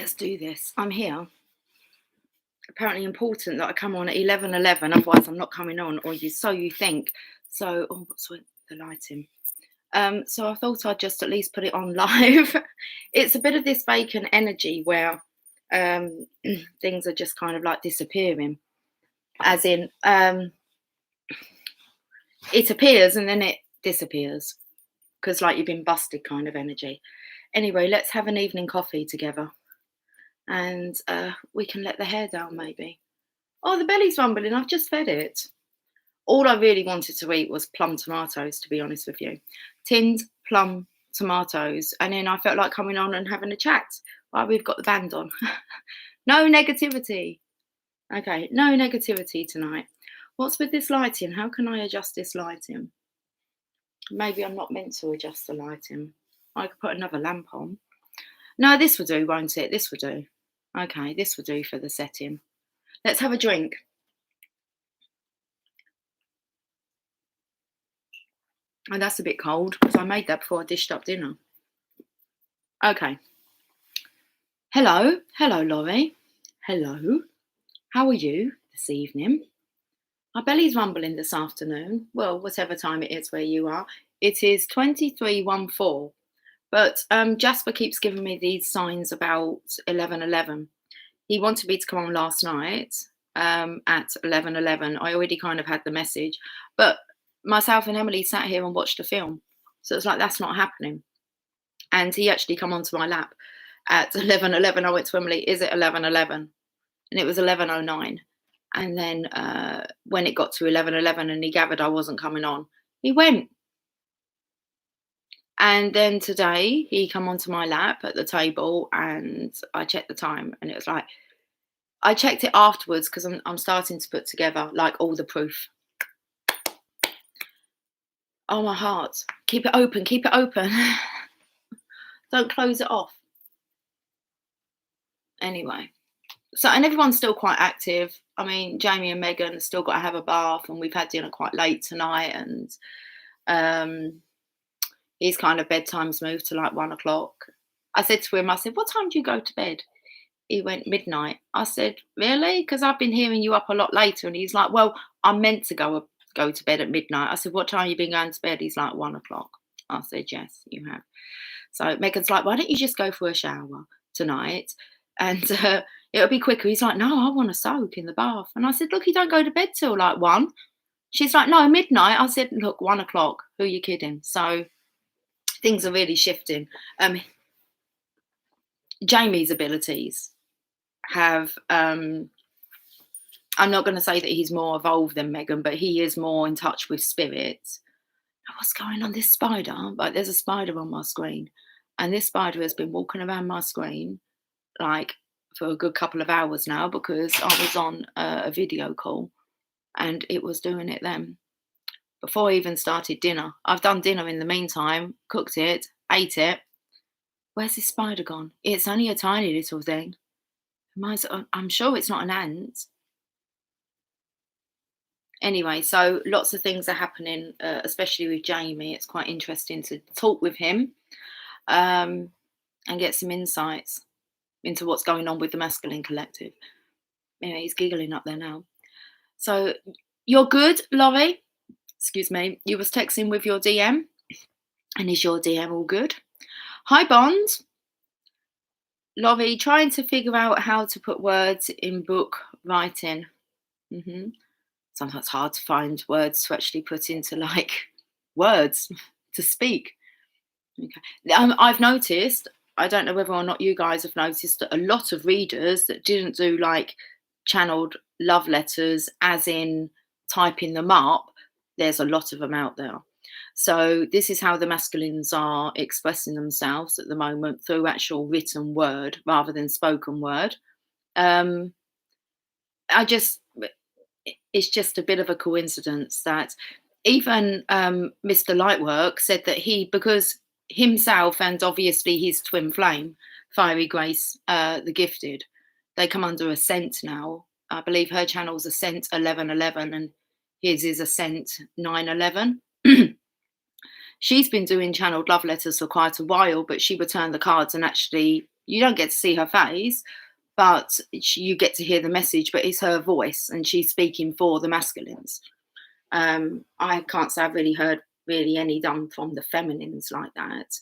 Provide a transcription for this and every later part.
let's do this. I'm here. Apparently important that I come on at 11:11, otherwise I'm not coming on, or you think. So, oh, what's with the lighting? So I thought I'd just at least put it on live. It's a bit of this vacant energy where things are just kind of like disappearing, as in it appears and then it disappears, because like you've been busted kind of energy. Anyway, let's have an evening coffee together, and we can let the hair down maybe. Oh, the belly's rumbling. I've just fed it. All I really wanted to eat was plum tomatoes, to be honest with you. Tinned plum tomatoes. And then I felt like coming on and having a chat while we've got the band on. No negativity. Okay, no negativity tonight. What's with this lighting? How can I adjust this lighting? Maybe I'm not meant to adjust the lighting. I could put another lamp on. No, this will do, won't it? This will do. Okay, this will do for the setting. Let's have a drink. And that's a bit cold because I made that before I dished up dinner. Okay. Hello, Laurie. Hello. How are you this evening? My belly's rumbling this afternoon. Well, whatever time it is where you are. It is 23:14. But Jasper keeps giving me these signs about 11:11. He wanted me to come on last night at 11:11. I already kind of had the message, but myself and Emily sat here and watched a film, so it's like that's not happening. And he actually come onto my lap at 11:11. I went to Emily, is it 11:11? And it was 11:09. And then when it got to 11:11 and he gathered I wasn't coming on, he went. And then today he come onto my lap at the table and I checked the time, and it was like, I checked it afterwards because I'm starting to put together like all the proof. Oh, my heart. Keep it open. Keep it open. Don't close it off. Anyway. So, and everyone's still quite active. I mean, Jamie and Megan have still got to have a bath, and we've had dinner quite late tonight. And his kind of bedtime's moved to like 1 o'clock. I said to him, what time do you go to bed? He went, midnight. I said, really? Because I've been hearing you up a lot later. And he's like, well, I'm meant to go to bed at midnight. I said, what time have you been going to bed? He's like, 1 o'clock. I said, yes, you have. So Megan's like, why don't you just go for a shower tonight? And it'll be quicker. He's like, no, I want to soak in the bath. And I said, look, you don't go to bed till like 1. She's like, no, midnight. I said, look, 1 o'clock. Who are you kidding? So things are really shifting. Jamie's abilities have, I'm not going to say that he's more evolved than Megan, but he is more in touch with spirits. What's going on? This spider, like there's a spider on my screen, and this spider has been walking around my screen like for a good couple of hours now because I was on a video call and it was doing it then. Before I even started dinner, I've done dinner in the meantime, cooked it, ate it. Where's this spider gone? It's only a tiny little thing. I'm sure it's not an ant. Anyway, so lots of things are happening, especially with Jamie. It's quite interesting to talk with him and get some insights into what's going on with the masculine collective. Anyway, he's giggling up there now. So you're good, Laurie? Excuse me. You was texting with your DM? And is your DM all good? Hi, Bond. Laurie, trying to figure out how to put words in book writing. Sometimes it's hard to find words to actually put into like words to speak. Okay. I've noticed, I don't know whether or not you guys have noticed, that a lot of readers that didn't do like channeled love letters as in typing them up, there's a lot of them out there. So this is how the masculines are expressing themselves at the moment, through actual written word rather than spoken word. It's just a bit of a coincidence that even Mr. Lightwork said that because himself and obviously his twin flame, Fiery Grace, the Gifted, they come under Ascent now. I believe her channel's Ascent 1111 and his is Ascent 911. She's been doing channeled love letters for quite a while, but she returned the cards and actually, You don't get to see her face, but you get to hear the message, but it's her voice and she's speaking for the masculines. I can't say I've really heard really any done from the feminines like that.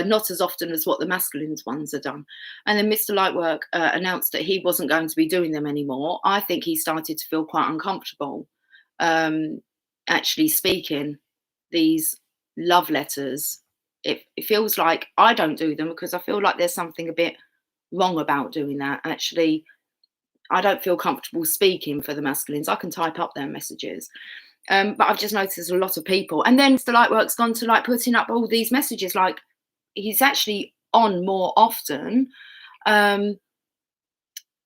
Not as often as what the masculines ones are done. And then Mr. Lightwork announced that he wasn't going to be doing them anymore. I think he started to feel quite uncomfortable actually speaking these love letters. It feels like I don't do them because I feel like there's something a bit wrong about doing that. Actually, I don't feel comfortable speaking for the masculines. I can type up their messages. But I've just noticed a lot of people. And then Mr. Lightwork's gone to like putting up all these messages, like he's actually on more often. And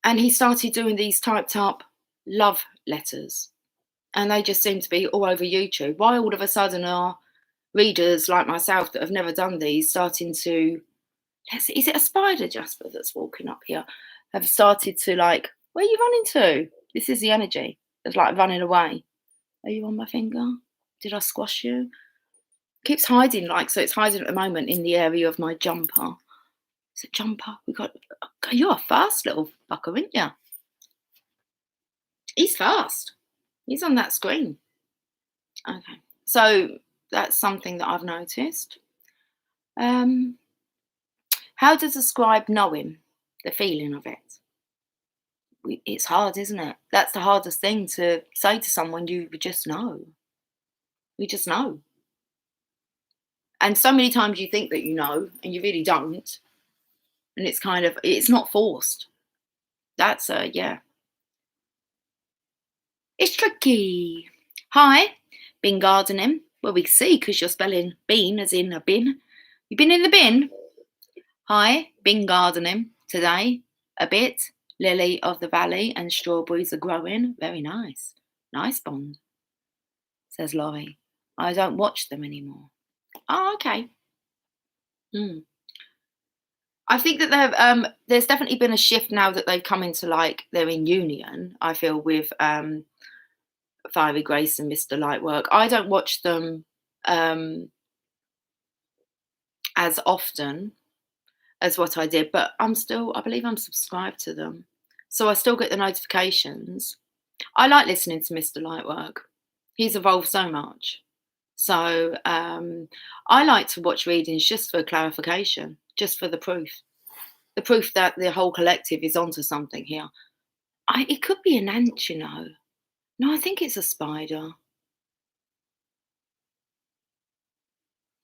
he started doing these typed up love letters. And they just seem to be all over YouTube. Why all of a sudden are readers like myself that have never done these starting to, is it a spider, Jasper, that's walking up here? Have started to like, where are you running to? This is the energy. It's like running away. Are you on my finger? Did I squash you? Keeps hiding, like, so it's hiding at the moment in the area of my jumper. Is it jumper? You're a fast little fucker, aren't you? He's fast. He's on that screen. Okay. So that's something that I've noticed. How to describe knowing, the feeling of it? It's hard, isn't it? That's the hardest thing to say to someone. You just know. You just know. And so many times you think that you know, and you really don't. And it's kind of, it's not forced. That's yeah. It's tricky. Hi, been gardening. Well, we can see because you're spelling bean as in a bin. You been in the bin? Hi, been gardening today a bit. Lily of the valley and strawberries are growing. Very nice. Nice, Bond, says Laurie. I don't watch them anymore. Oh, okay. I think that there's definitely been a shift now that they've come into, like, they're in union, I feel, with Fiery Grace and Mr. Lightwork. I don't watch them as often as what I did, but I believe I'm subscribed to them. So I still get the notifications. I like listening to Mr. Lightwork. He's evolved so much. So I like to watch readings just for clarification, just for the proof that the whole collective is onto something here. It could be an ant, you know. No, I think it's a spider.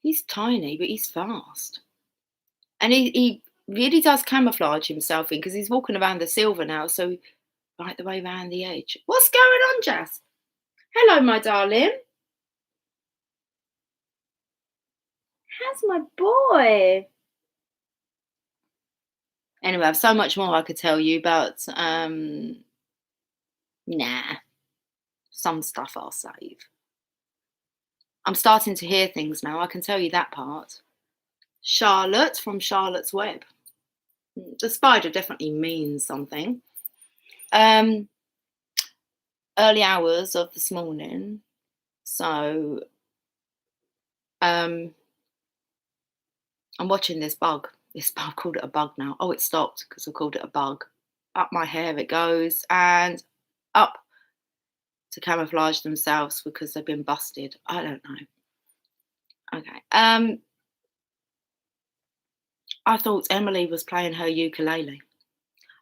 He's tiny, but he's fast. And he really does camouflage himself in, because he's walking around the silver now, so right the way around the edge. What's going on, Jess? Hello, my darling. How's my boy? Anyway, I have so much more I could tell you, but nah. Some stuff I'll save. I'm starting to hear things now, I can tell you that part. Charlotte from Charlotte's Web. The spider definitely means something. Early hours of this morning. So I'm watching this bug. I've called it a bug now. Oh, it stopped because I called it a bug. Up my hair it goes, and up to camouflage themselves because they've been busted. I don't know. Okay. I thought Emily was playing her ukulele.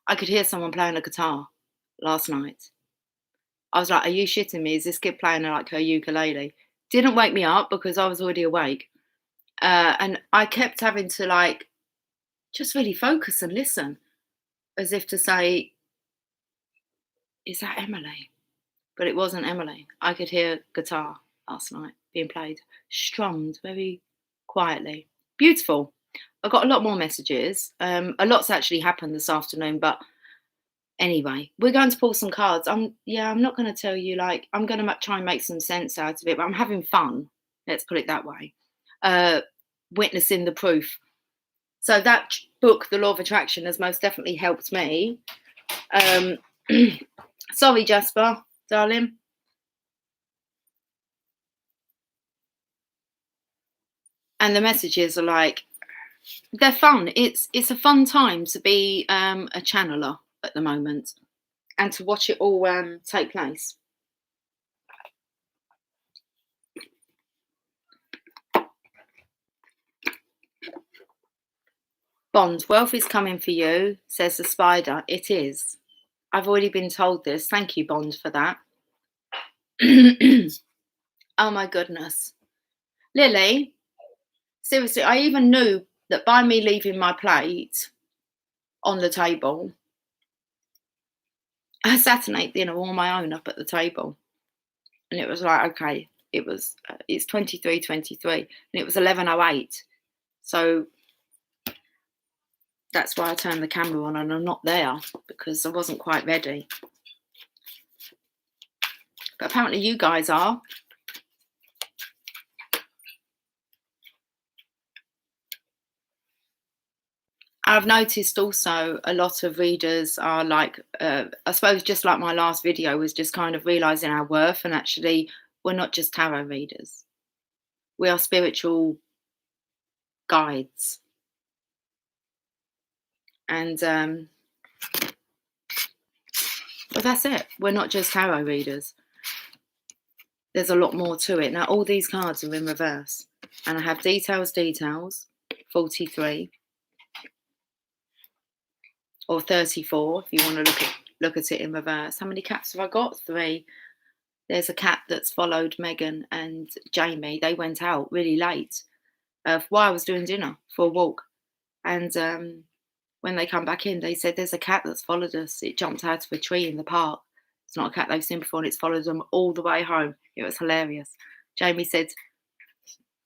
I could hear someone playing a guitar last night. I was like, are you shitting me? Is this kid playing like her ukulele? Didn't wake me up because I was already awake. And I kept having to like just really focus and listen, as if to say, is that Emily? But it wasn't Emily. I could hear guitar last night being played, strummed very quietly. Beautiful. I got a lot more messages. A lot's actually happened this afternoon, but anyway, we're going to pull some cards. I'm not going to tell you, like, I'm going to try and make some sense out of it, but I'm having fun. Let's put it that way. Witnessing the proof. So that book, The Law of Attraction, has most definitely helped me. Sorry, Jasper, darling. And the messages are like, they're fun. It's a fun time to be a channeler at the moment, and to watch it all take place. Bond, wealth is coming for you, says the spider. It is. I've already been told this. Thank you, Bond, for that. Oh my goodness. Lily, seriously, I even knew that by me leaving my plate on the table, I sat and ate dinner on my own up at the table. And it was like, okay, it's 23:23 and it was 11:08. So that's why I turned the camera on and I'm not there because I wasn't quite ready. But apparently you guys are. I've noticed also a lot of readers are like, I suppose just like my last video was just kind of realising our worth, and actually we're not just tarot readers. We are spiritual guides. And well, that's it. We're not just tarot readers. There's a lot more to it. Now, all these cards are in reverse. And I have details, 43. Or 34, if you want to look at it in reverse. How many cats have I got? 3. There's a cat that's followed Megan and Jamie. They went out really late while I was doing dinner for a walk. And when they come back in, they said, there's a cat that's followed us. It jumped out of a tree in the park. It's not a cat they've seen before, and it's followed them all the way home. It was hilarious. Jamie said,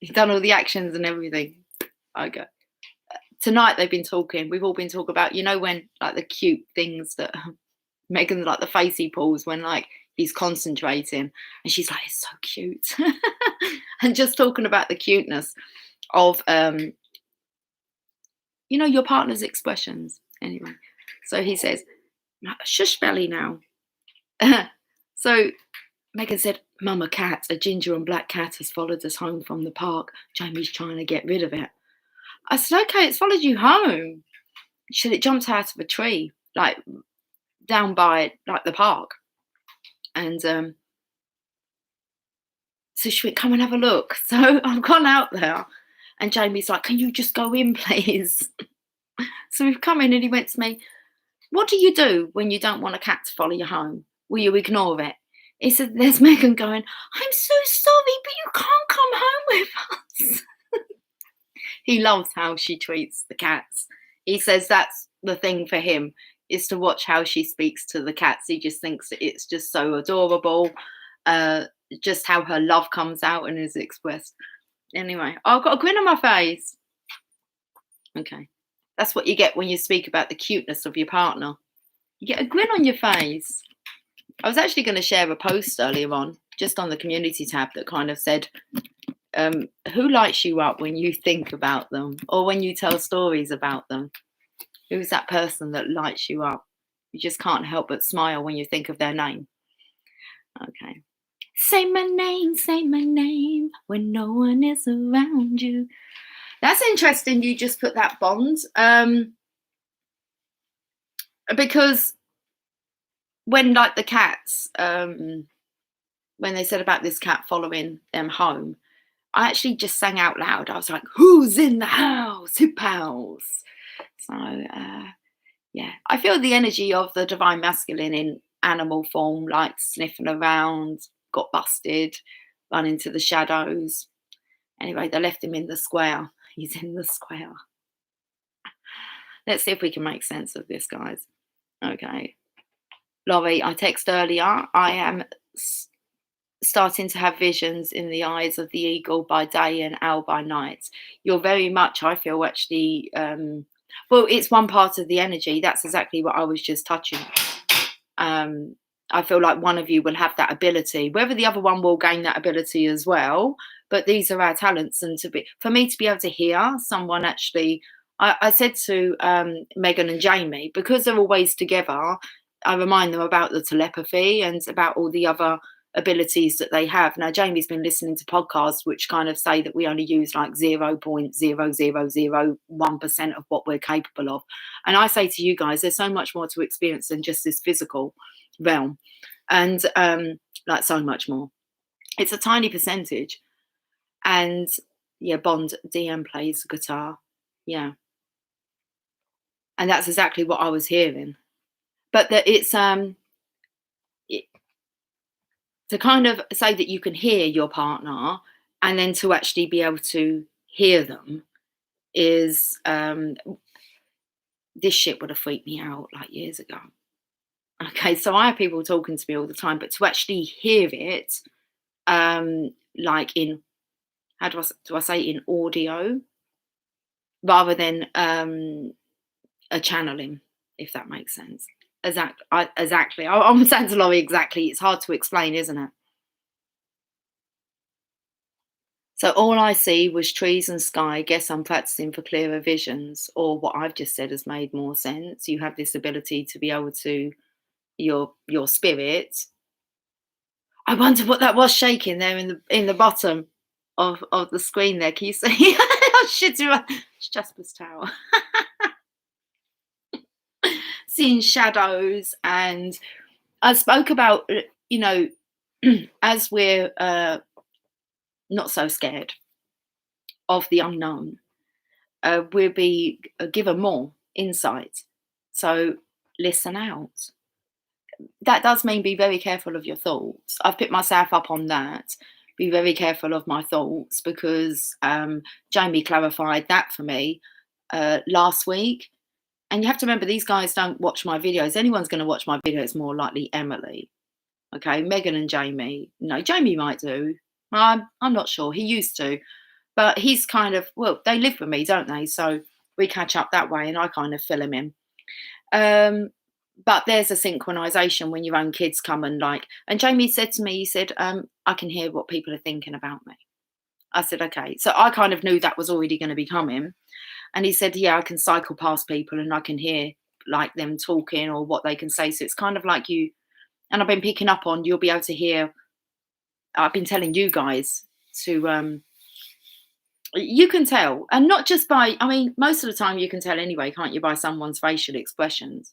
he's done all the actions and everything. I go, tonight they've been talking. We've all been talking about, when like the cute things that Megan, like the face he pulls when like he's concentrating, and she's like, it's so cute. And just talking about the cuteness of your partner's expressions. Anyway, so he says, shush belly now. So Megan said, Mama cat, a ginger and black cat has followed us home from the park. Jamie's trying to get rid of it. I said, okay, it's followed you home. She said it jumped out of a tree, like down by like the park. And so she went, come and have a look. So I've gone out there and Jamie's like, can you just go in, please? So we've come in and he went to me, what do you do when you don't want a cat to follow you home? Will you ignore it? He said, there's Megan going, I'm so sorry, but you can't come home with us. He loves how she treats the cats. He says that's the thing for him, is to watch how she speaks to the cats. He just thinks it's just so adorable, just how her love comes out and is expressed. Anyway, I've got a grin on my face. Okay. That's what you get when you speak about the cuteness of your partner. You get a grin on your face. I was actually going to share a post earlier on, just on the community tab, that kind of said, who lights you up when you think about them or when you tell stories about them? Who's that person that lights you up? You just can't help but smile when you think of their name. Okay. Say my name when no one is around you. That's interesting you just put that, Bond. Because when like the cats, when they said about this cat following them home, I actually just sang out loud. I was like, who's in the house? Hip house. So, yeah, I feel the energy of the divine masculine in animal form, like sniffing around, got busted, run into the shadows. Anyway, they left him in the square. He's in the square. Let's see if we can make sense of this, guys. Okay. Laurie, I texted earlier. I am starting to have visions in the eyes of the eagle by day and owl by night. You're very much, I feel, actually, well, it's one part of the energy. That's exactly what I was just touching. I feel like one of you will have that ability, whether the other one will gain that ability as well. But these are our talents. And for me to be able to hear someone actually, I said to Megan and Jamie, because they're always together, I remind them about the telepathy and about all the other abilities that they have. Now, Jamie's been listening to podcasts which kind of say that we only use like 0.0001% of what we're capable of. And I say to you guys, there's so much more to experience than just this physical realm. And like so much more. It's a tiny percentage. And yeah, Bond DM plays guitar. Yeah. And that's exactly what I was hearing. But that it's to kind of say that you can hear your partner and then to actually be able to hear them is this shit would have freaked me out like years ago. Okay, so I have people talking to me all the time, but to actually hear it, like in how do I say in audio rather than a channeling, if that makes sense. Exactly. I'm saying to Laurie exactly. It's hard to explain, isn't it? So all I see was trees and sky. Guess I'm practicing for clearer visions, or what I've just said has made more sense. You have this ability to be able to your spirit. I wonder what that was shaking there in the bottom of the screen there. Can you see? Oh, shit, it's Jasper's Tower. Seeing shadows, and I spoke about as we're not so scared of the unknown, we'll be given more insight. So listen out. That does mean be very careful of your thoughts. I've put myself up on that. Be very careful of my thoughts because Jamie clarified that for me last week. And you have to remember, these guys don't watch my videos. Anyone's going to watch my videos, more likely Emily. Okay, Megan and Jamie. No, Jamie might do. I'm not sure. He used to. But he's kind of, well, they live with me, don't they? So we catch up that way and I kind of fill him in. But there's a synchronization when your own kids come and Jamie said to me, he said, I can hear what people are thinking about me. I said, okay. So I kind of knew that was already going to be coming. And he said, yeah, I can cycle past people and I can hear like them talking or what they can say. So it's kind of like you, and I've been picking up on, you'll be able to hear, I've been telling you guys to, you can tell, and not just by, I mean, most of the time you can tell anyway, can't you, by someone's facial expressions.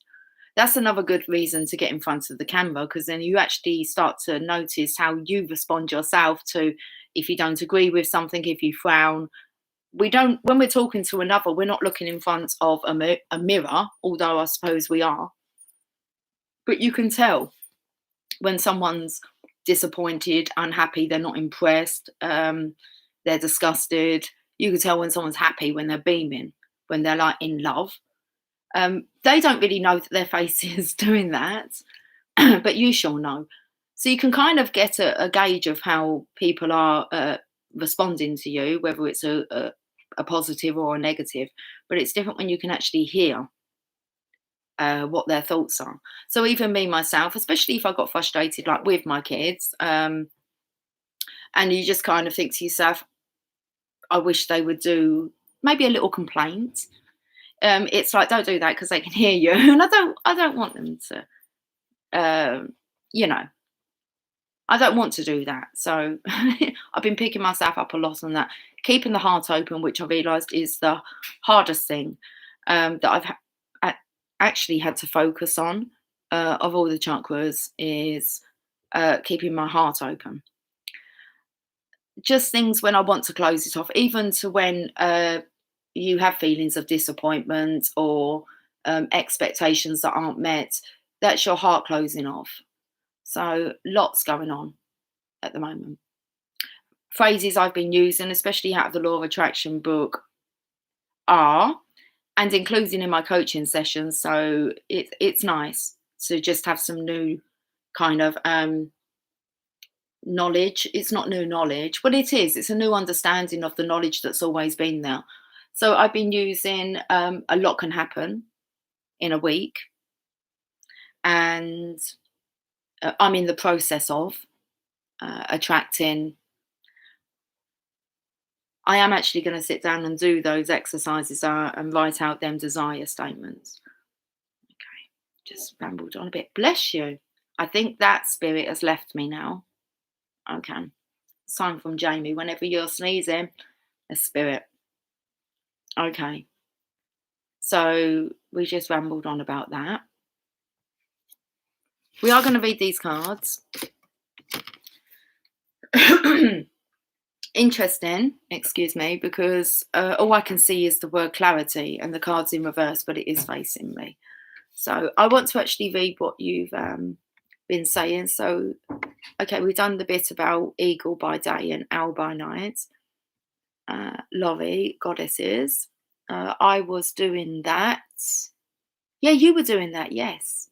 That's another good reason to get in front of the camera, because then you actually start to notice how you respond yourself to if you don't agree with something, if you frown. We don't, when we're talking to another, we're not looking in front of a mirror, although I suppose we are. But you can tell when someone's disappointed, unhappy, they're not impressed, they're disgusted. You can tell when someone's happy, when they're beaming, when they're like in love. They don't really know that their face is doing that, but you shall know. So you can kind of get a gauge of how people are responding to you, whether it's a positive or a negative. But it's different when you can actually hear what their thoughts are. So even me myself, especially if I got frustrated like with my kids, and you just kind of think to yourself, I wish they would do maybe a little complaint. It's like, don't do that because they can hear you, and I don't want them to, you know, I don't want to do that. So I've been picking myself up a lot on that, keeping the heart open, which I realised is the hardest thing that actually had to focus on of all the chakras, is keeping my heart open. Just things when I want to close it off, even to when you have feelings of disappointment or expectations that aren't met, that's your heart closing off. So lots going on at the moment. Phrases I've been using, especially out of the Law of Attraction book, are, and including in my coaching sessions. So it's nice to just have some new kind of knowledge. It's not new knowledge, but it is. It's a new understanding of the knowledge that's always been there. So I've been using a lot can happen in a week, and I'm in the process of attracting. I am actually going to sit down and do those exercises and write out them desire statements. Okay, just rambled on a bit. Bless you. I think that spirit has left me now. Okay. Sign from Jamie. Whenever you're sneezing, a spirit. Okay. So we just rambled on about that. We are going to read these cards. Interesting, excuse me, because all I can see is the word clarity and the card's in reverse, but it is facing me. So I want to actually read what you've been saying. So, okay, we've done the bit about eagle by day and owl by night. Laurie, goddesses. I was doing that. Yeah, you were doing that, yes.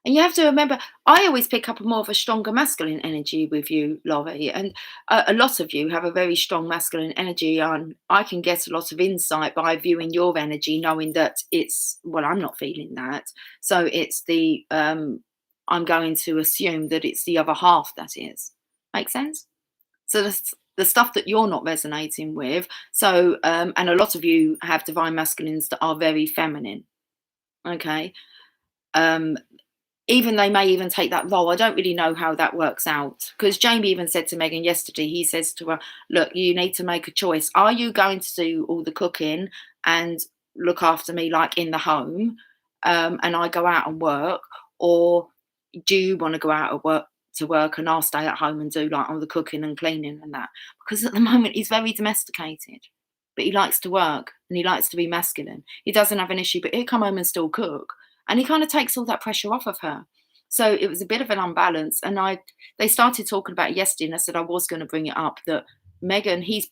And you have to remember, I always pick up more of a stronger masculine energy with you, Laurie. And a lot of you have a very strong masculine energy. And I can get a lot of insight by viewing your energy, knowing that it's, well, I'm not feeling that. So it's the, I'm going to assume that it's the other half that is. Make sense? So the stuff that you're not resonating with. So, and a lot of you have divine masculines that are very feminine. Okay. Even they may even take that role. I don't really know how that works out, because Jamie even said to Megan yesterday, he says to her, look, you need to make a choice. Are you going to do all the cooking and look after me like in the home, and I go out and work, or do you want to go out to work and I'll stay at home and do like all the cooking and cleaning and that? Because at the moment he's very domesticated, but he likes to work and he likes to be masculine. He doesn't have an issue, but he'll come home and still cook. And he kind of takes all that pressure off of her. So it was a bit of an unbalance. And they started talking about it yesterday, and I said I was going to bring it up, that Megan, he's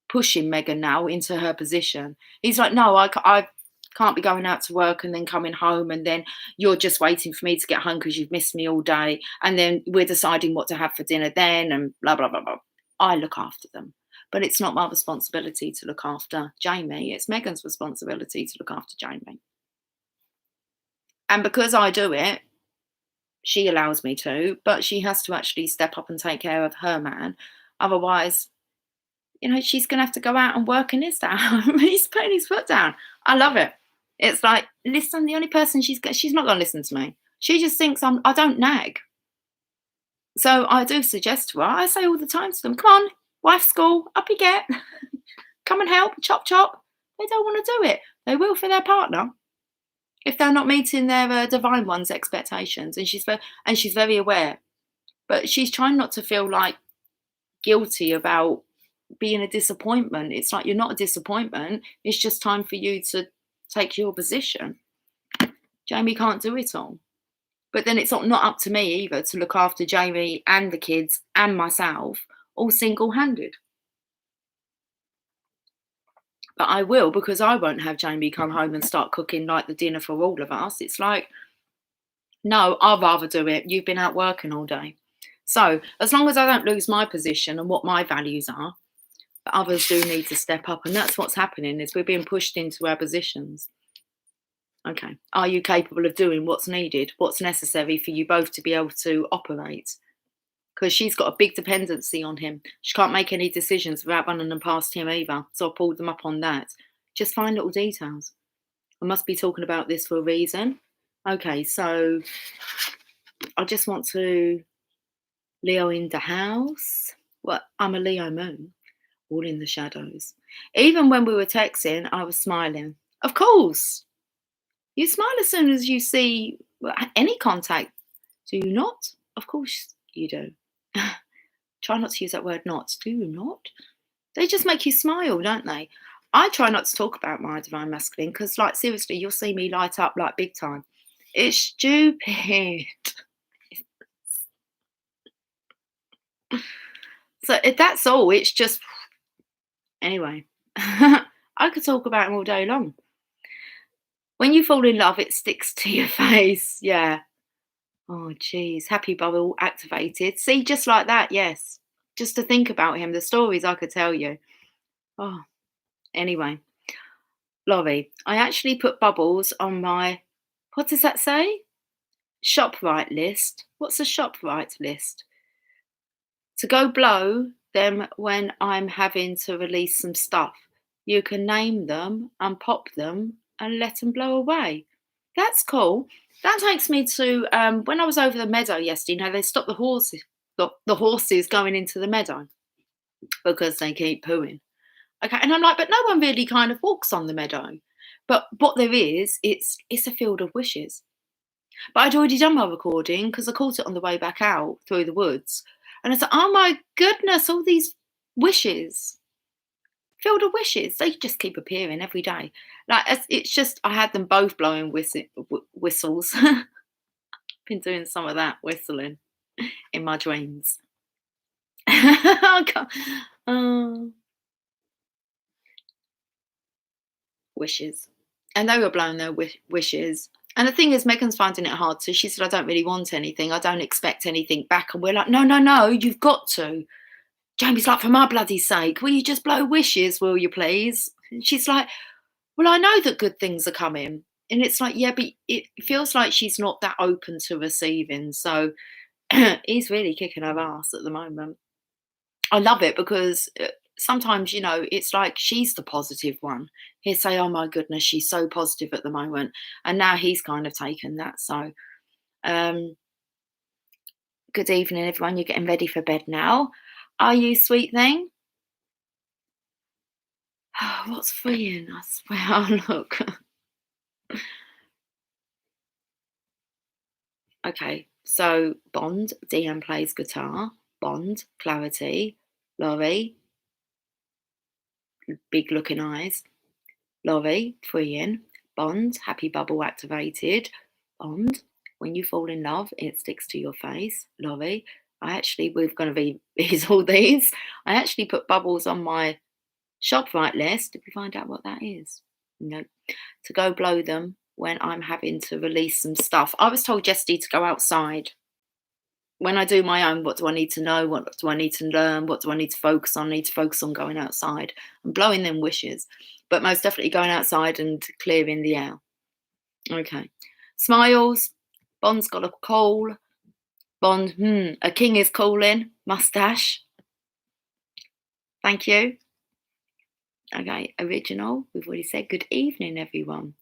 pushing Megan now into her position. He's like, no, I can't be going out to work and then coming home, and then you're just waiting for me to get home because you've missed me all day. And then we're deciding what to have for dinner then, and blah, blah, blah, blah. I look after them. But it's not my responsibility to look after Jamie. It's Megan's responsibility to look after Jamie. And because I do it, she allows me to, but she has to actually step up and take care of her man. Otherwise, she's going to have to go out and work in his town. He's putting his foot down. I love it. It's like, listen, the only person she's not going to listen to me. She just thinks I don't nag. So I do suggest to her, I say all the time to them, come on, wife's school, up you get. Come and help, chop, chop. They don't want to do it. They will for their partner, if they're not meeting their divine one's expectations. And she's very aware, but she's trying not to feel like guilty about being a disappointment. It's like, you're not a disappointment. It's just time for you to take your position. Jamie can't do it all, but then it's not up to me either to look after Jamie and the kids and myself all single-handed. But I will, because I won't have Jamie come home and start cooking like the dinner for all of us. It's like, no, I'd rather do it. You've been out working all day. So as long as I don't lose my position and what my values are, others do need to step up. And that's what's happening, is we're being pushed into our positions. Okay. Are you capable of doing what's needed, what's necessary for you both to be able to operate? Because she's got a big dependency on him. She can't make any decisions without running them past him either. So I pulled them up on that. Just find little details. I must be talking about this for a reason. Okay, so I just want to Leo in the house. Well, I'm a Leo moon, all in the shadows. Even when we were texting, I was smiling. Of course. You smile as soon as you see any contact. Do you not? Of course you do. Try not to use that word not. Do you not? They just make you smile, don't they? I try not to talk about my divine masculine because, like, seriously, you'll see me light up like big time. It's stupid. So that's all. It's just, anyway, I could talk about him all day long. When you fall in love, it sticks to your face. Yeah. Oh, geez. Happy bubble activated. See, just like that. Yes. Just to think about him, the stories I could tell you. Oh, anyway. Laurie, I actually put bubbles on my, what does that say? ShopRite list. What's a ShopRite list? To go blow them when I'm having to release some stuff. You can name them and pop them and let them blow away. That's cool. That takes me to when I was over the meadow yesterday. They stopped the the horses going into the meadow because they keep pooing. Okay, and I'm like, but no one really kind of walks on the meadow. But what there is, it's a field of wishes. But I'd already done my recording because I caught it on the way back out through the woods. And I said, oh my goodness, all these wishes. Field of wishes. They just keep appearing every day. Like it's just I had them both blowing whistles. Been doing some of that whistling in my dreams. I can't- oh. Wishes. And they were blowing their wishes. And the thing is, Megan's finding it hard. So she said, I don't really want anything. I don't expect anything back. And we're like, no, no, no, you've got to. Jamie's like, for my bloody sake, will you just blow wishes, will you please? And she's like, well, I know that good things are coming. And it's like, yeah, but it feels like she's not that open to receiving. So he's really kicking her ass at the moment. I love it because sometimes, you know, it's like she's the positive one. He'll say, oh my goodness, she's so positive at the moment. And now he's kind of taken that. So, good evening, everyone. You're getting ready for bed now. Are you, sweet thing? Oh, what's freeing? I swear. Oh, look. Okay. So, Bond, DM plays guitar. Bond, Clarity, Laurie, big looking eyes. Laurie, freeing. Bond, happy bubble activated. Bond, when you fall in love, it sticks to your face. Laurie, we're going to use all these. I actually put bubbles on my ShopRite list. Did we find out what that is? No. To go blow them when I'm having to release some stuff. I was told yesterday to go outside. When I do my own, what do I need to know? What do I need to learn? What do I need to focus on? I need to focus on going outside and blowing them wishes, but most definitely going outside and clearing the air. Okay. Smiles. Bond's got a call. Bond, a king is calling. Mustache. Thank you. Okay, original. We've already said good evening, everyone.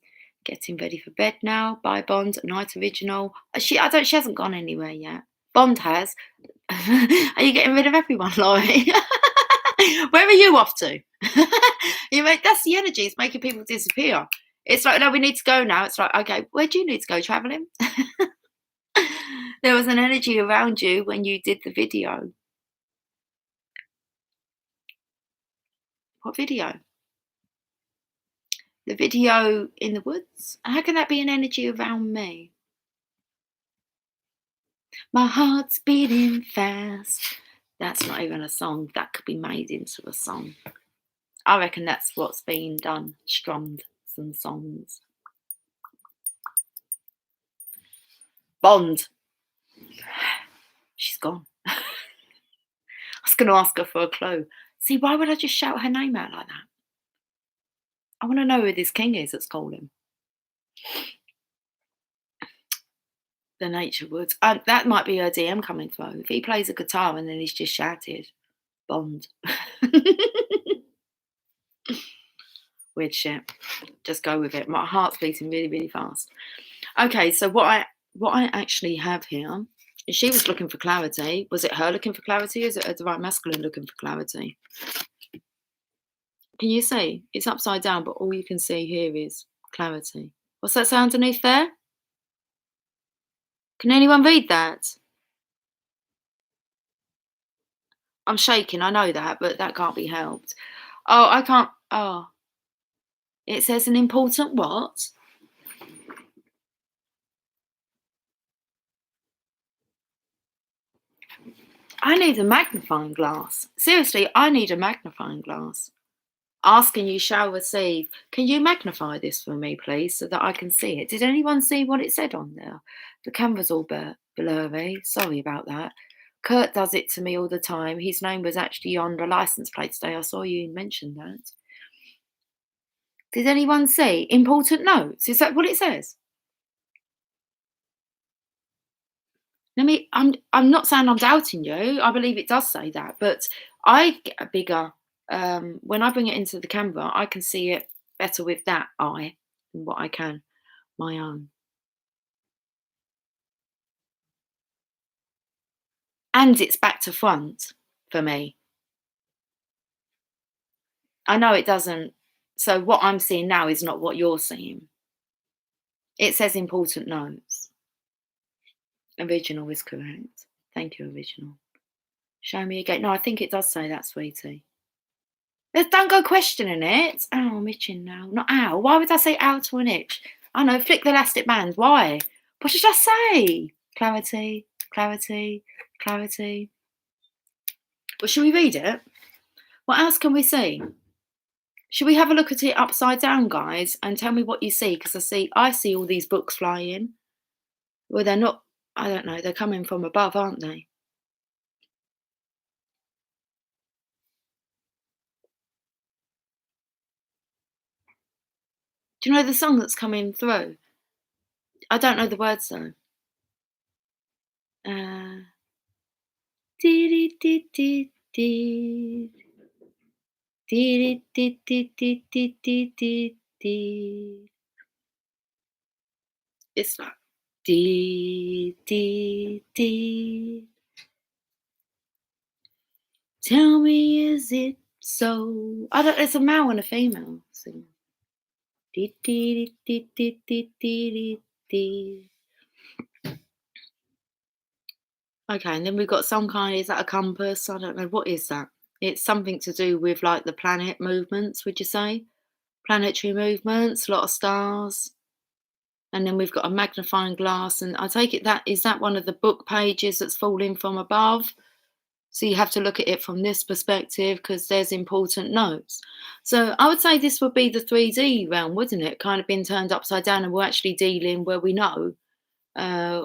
Getting ready for bed now. Bye, Bond. Night original. She hasn't gone anywhere yet. Bond has. Are you getting rid of everyone, Laurie? Where are you off to? That's the energy. It's making people disappear. It's like, no, we need to go now. It's like, okay, where do you need to go? Traveling? There was an energy around you when you did the video. What video? The video in the woods? How can that be an energy around me? My heart's beating fast. That's not even a song. That could be made into a song. I reckon that's what's being done. Strummed some songs. Bond. She's gone. I was going to ask her for a clue. See, why would I just shout her name out like that? I want to know who this king is that's calling. The nature woods. That might be her DM coming through. If he plays a guitar and then he's just shouted, Bond. Weird shit. Just go with it. My heart's beating really, really fast. Okay, so what I actually have here is she was looking for clarity. Was it her looking for clarity? Or is it a divine masculine looking for clarity? Can you see? It's upside down, but all you can see here is clarity. What's that say underneath there? Can anyone read that? I'm shaking, I know that, but that can't be helped. Oh, I can't. Oh. It says an important what? I need a magnifying glass. Seriously, I need a magnifying glass. Ask and you shall receive. Can you magnify this for me, please, so that I can see it? Did anyone see what it said on there? The camera's all blurry. Sorry about that. Kurt does it to me all the time. His name was actually on the license plate today. I saw you mention that. Did anyone see? Important notes. Is that what it says? I'm not saying I'm doubting you. I believe it does say that, but I get a bigger, when I bring it into the camera, I can see it better with that eye than what I can my own. And it's back to front for me. I know it doesn't. So what I'm seeing now is not what you're seeing. It says important notes. Original is correct. Thank you, original. Show me again. No, I think it does say that, sweetie. Don't go questioning it. Ow, I'm itching now. Not ow. Why would I say ow to an itch? I know, flick the elastic band. Why? What did I say? Clarity, clarity, clarity. Well, should we read it? What else can we see? Should we have a look at it upside down, guys, and tell me what you see? Because I see all these books flying. Well, they're not, I don't know, they're coming from above, aren't they? Do you know the song that's coming through? I don't know the words though. Dee dee dee dee dee dee dee dee dee dee dee dee. It's like dee dee dee. Tell me, is it so? I don't. It's a male and a female singing. Dee dee dee dee dee dee dee dee. Okay, and then we've got some kind. Is that a compass? I don't know. What is that? It's something to do with like the planet movements. Would you say planetary movements? A lot of stars. And then we've got a magnifying glass, and I take it that is that one of the book pages that's falling from above. So you have to look at it from this perspective because there's important notes. So I would say this would be the 3D realm, wouldn't it? Kind of been turned upside down, and we're actually dealing where we know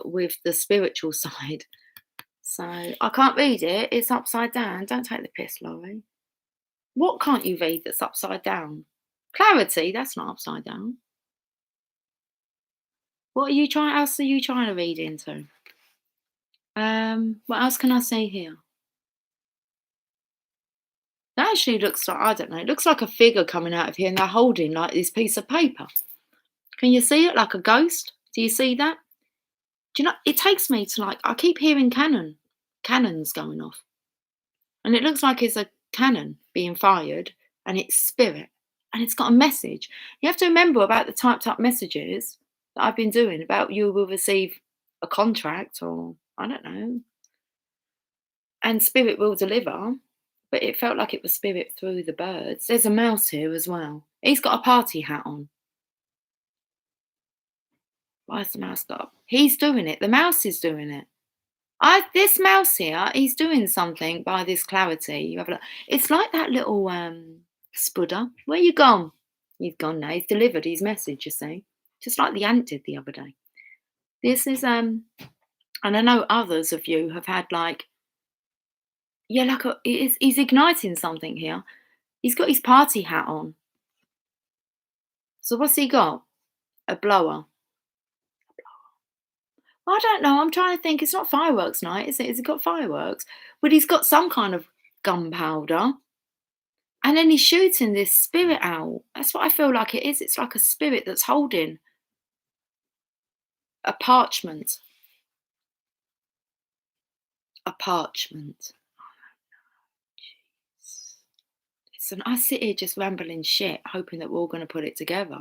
with the spiritual side. So I can't read it. It's upside down. Don't take the piss, Laurie. What can't you read that's upside down? Clarity, that's not upside down. What are you trying? Else are you trying to read into? What else can I see here? That actually looks like, I don't know, it looks like a figure coming out of here and they're holding like this piece of paper. Can you see it like a ghost? Do you see that? Do you know, it takes me to like, I keep hearing cannons going off. And it looks like it's a cannon being fired and it's spirit and it's got a message. You have to remember about the typed up messages that I've been doing about you will receive a contract or I don't know. And spirit will deliver. But it felt like it was spirit through the birds. There's a mouse here as well. He's got a party hat on. Why's the mouse got? He's doing it. The mouse is doing it. This mouse here, he's doing something by this clarity. You have a look. It's like that little spudder. Where you gone? He's gone now. He's delivered his message, you see. Just like the ant did the other day. This is and I know others of you have had like, yeah, like he's igniting something here. He's got his party hat on. So what's he got? A blower. I don't know. I'm trying to think. It's not fireworks night, is it? Has he got fireworks? But he's got some kind of gunpowder. And then he's shooting this spirit out. That's what I feel like it is. It's like a spirit that's holding a parchment. A parchment. And I sit here just rambling shit, hoping that we're all going to put it together.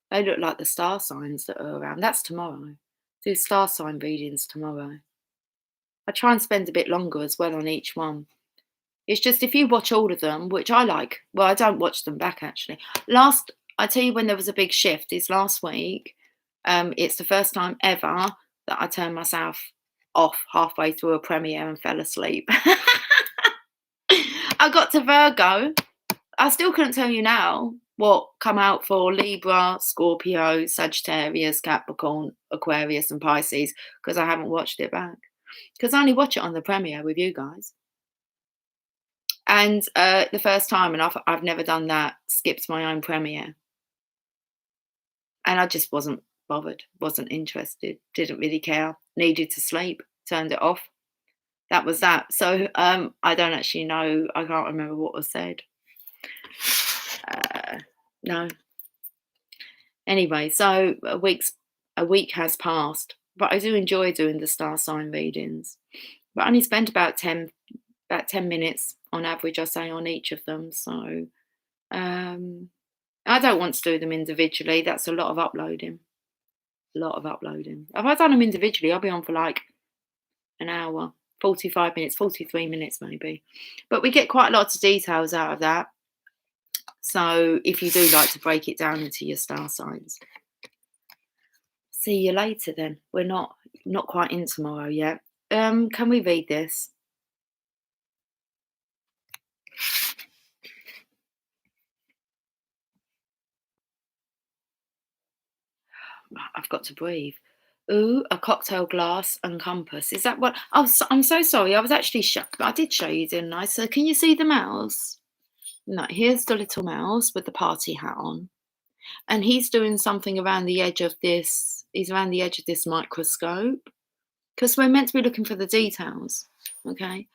They look like the star signs that are around. That's tomorrow. Do star sign readings tomorrow. I try and spend a bit longer as well on each one. It's just if you watch all of them, which I like, well, I don't watch them back actually. I tell you when there was a big shift is last week. It's the first time ever that I turned myself off halfway through a premiere and fell asleep. I got to Virgo. I still couldn't tell you now what come out for Libra, Scorpio, Sagittarius, Capricorn, Aquarius, and Pisces because I haven't watched it back. Because I only watch it on the premiere with you guys. And the first time, and I've never done that, skipped my own premiere. And I just wasn't bothered, wasn't interested, didn't really care, needed to sleep, turned it off. That was that. So I don't actually know, I can't remember what was said. No. Anyway, so a week has passed, but I do enjoy doing the star sign readings. But I only spend about 10 minutes on average, I say, on each of them. So I don't want to do them individually. That's a lot of uploading. A lot of uploading. If I done them individually, I'll be on for like an hour, 45 minutes, 43 minutes maybe. But we get quite lots of details out of that. So if you do like to break it down into your star signs. See you later then. We're not quite in tomorrow yet. Can we read this? I've got to breathe. Ooh, a cocktail glass and compass. Is that what? Oh, I'm so sorry. I was actually shocked. I did show you, didn't I? So can you see the mouse? No, here's the little mouse with the party hat on. And he's doing something around the edge of this. He's around the edge of this microscope. Because we're meant to be looking for the details. Okay.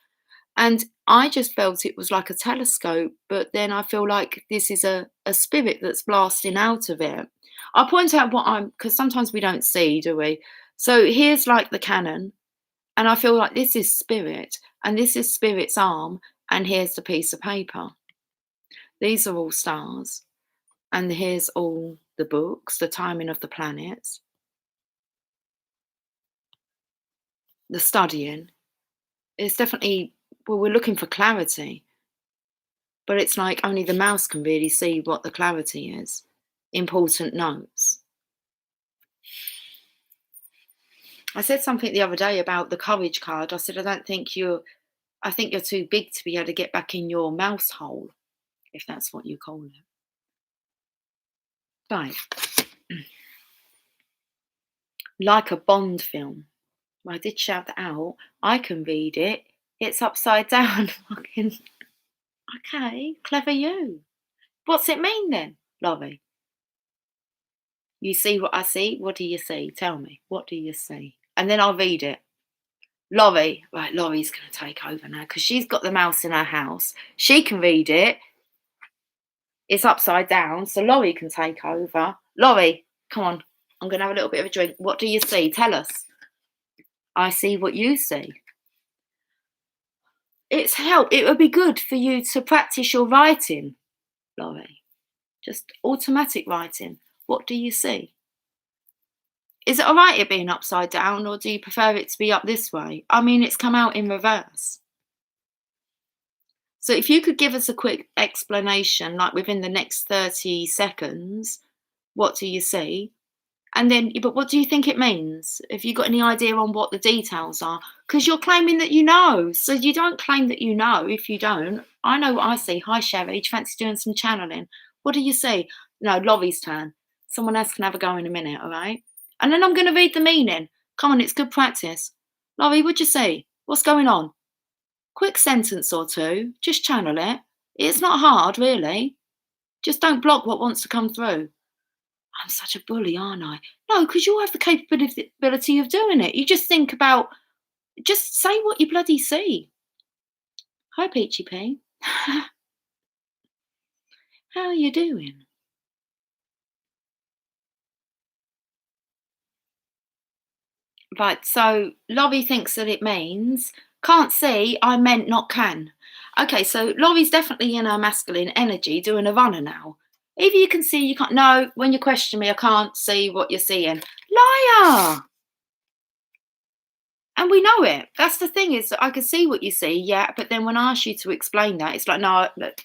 And I just felt it was like a telescope, but then I feel like this is a spirit that's blasting out of it. I'll point out because sometimes we don't see, do we? So here's like the cannon, and I feel like this is spirit, and this is spirit's arm, and here's the piece of paper. These are all stars, and here's all the books, the timing of the planets, the studying. It's definitely, well, we're looking for clarity. But it's like only the mouse can really see what the clarity is. Important notes. I said something the other day about the courage card. I said, I think you're too big to be able to get back in your mouse hole, if that's what you call it. Right. Like a Bond film. I did shout that out. I can read it. It's upside down. Fucking okay, clever you. What's it mean then, Laurie? You see what I see? What do you see? Tell me. What do you see? And then I'll read it. Laurie, right, Laurie's going to take over now because she's got the mouse in her house. She can read it. It's upside down, so Laurie can take over. Laurie, come on. I'm going to have a little bit of a drink. What do you see? Tell us. I see what you see. It's help. It would be good for you to practice your writing, Laurie. Just automatic writing. What do you see? Is it all right it being upside down, or do you prefer it to be up this way? I mean, it's come out in reverse. So if you could give us a quick explanation, like within the next 30 seconds, what do you see? And then, but what do you think it means? If you got any idea on what the details are? Because you're claiming that you know. So you don't claim that you know if you don't. I know what I see. Hi, Sherry. Do you fancy doing some channeling? What do you see? No, Laurie's turn. Someone else can have a go in a minute, all right? And then I'm going to read the meaning. Come on, it's good practice. Laurie, what'd you see? What's going on? Quick sentence or two. Just channel it. It's not hard, really. Just don't block what wants to come through. I'm such a bully, aren't I? No, because you have the capability of doing it. You just think about, just say what you bloody see. Hi, Peachy P. How are you doing? Right, so Laurie thinks that it means can't see, I meant not can. Okay, so Laurie's definitely in her masculine energy doing a runner now. Either you can see, you can't. No, when you question me, I can't see what you're seeing. Liar! And we know it. That's the thing is, I can see what you see, yeah, but then when I ask you to explain that, it's like, no, look,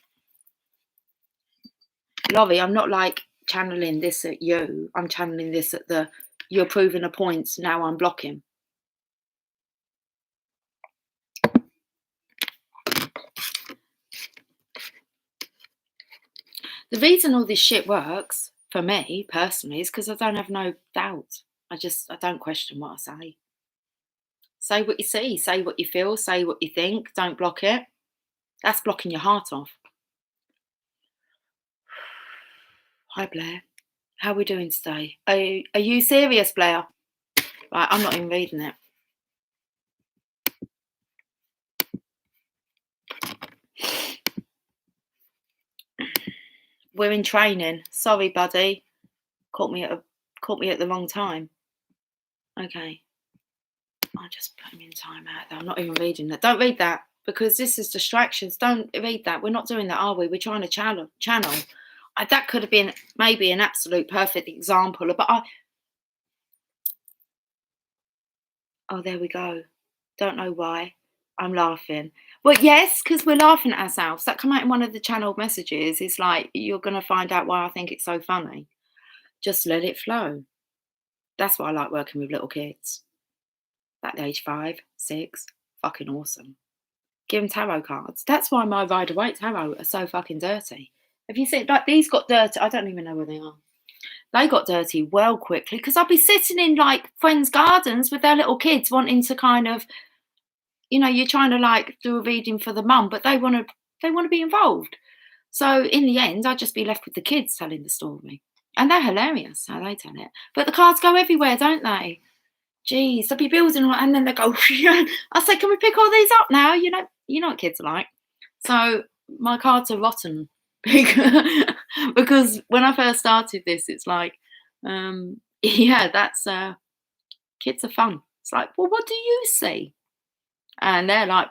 Laurie, I'm not like channeling this at you. I'm channeling this at you're proving a point, now I'm blocking. The reason all this shit works, for me personally, is because I don't have no doubt. I don't question what I say. Say what you see, say what you feel, say what you think, don't block it. That's blocking your heart off. Hi, Blair. How are we doing today? Are you serious, Blair? Right, I'm not even reading it. We're in training. Sorry, buddy. Caught me at the wrong time. Okay. I just put him in timeout though. I'm not even reading that. Don't read that because this is distractions. Don't read that. We're not doing that, are we? We're trying to channel. That could have been maybe an absolute perfect example, but oh, there we go. Don't know why. I'm laughing. Well, yes, because we're laughing at ourselves. That come out in one of the channeled messages. It's like, you're going to find out why I think it's so funny. Just let it flow. That's why I like working with little kids. That age 5, 6, fucking awesome. Give them tarot cards. That's why my Rider-Waite tarot are so fucking dirty. Have you seen, like, these got dirty. I don't even know where they are. They got dirty well quickly because I'd be sitting in like friends' gardens with their little kids wanting to kind of, you're trying to like do a reading for the mum, but they want to be involved. So in the end, I'd just be left with the kids telling the story. And they're hilarious how they tell it. But the cards go everywhere, don't they? Jeez, they'll be building and then they go, I say, can we pick all these up now? You know what kids are like. So my cards are rotten because when I first started this, it's like, that's kids are fun. It's like, well, what do you see? And they're like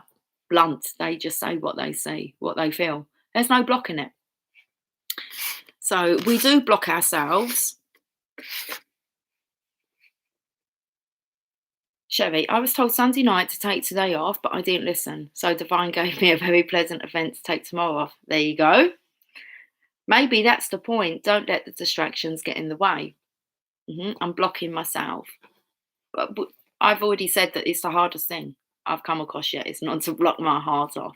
blunt. They just say what they see, what they feel. There's no blocking it. So we do block ourselves. Sherry, I was told Sunday night to take today off, but I didn't listen. So Divine gave me a very pleasant event to take tomorrow off. There you go. Maybe that's the point. Don't let the distractions get in the way. I'm blocking myself. But I've already said that it's the hardest thing I've come across yet. It's not to block my heart off.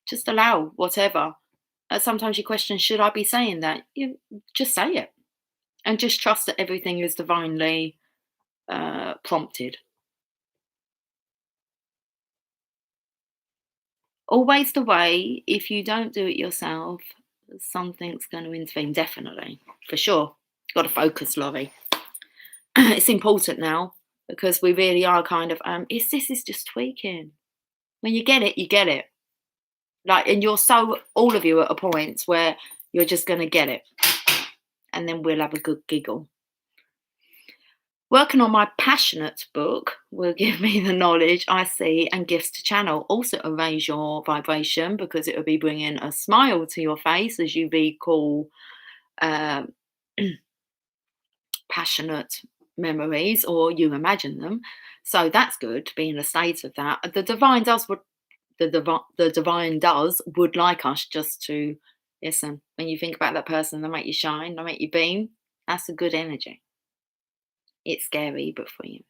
Just allow whatever. Sometimes you question, should I be saying that? You just say it. And just trust that everything is divinely prompted. Always the way, if you don't do it yourself, something's going to intervene, definitely, for sure. Got to focus, Laurie. It's important now because we really are kind of, this is just tweaking. When you get it, you get it. Like, and all of you at a point where you're just going to get it. And then we'll have a good giggle. Working on my passionate book will give me the knowledge I see and gifts to channel. Also, it'll raise your vibration because it will be bringing a smile to your face as you recall passionate memories or you imagine them. So that's good to be in a state of that. The divine would like us just to listen. When you think about that person, they make you shine, they make you beam. That's a good energy. It's scary, but for you.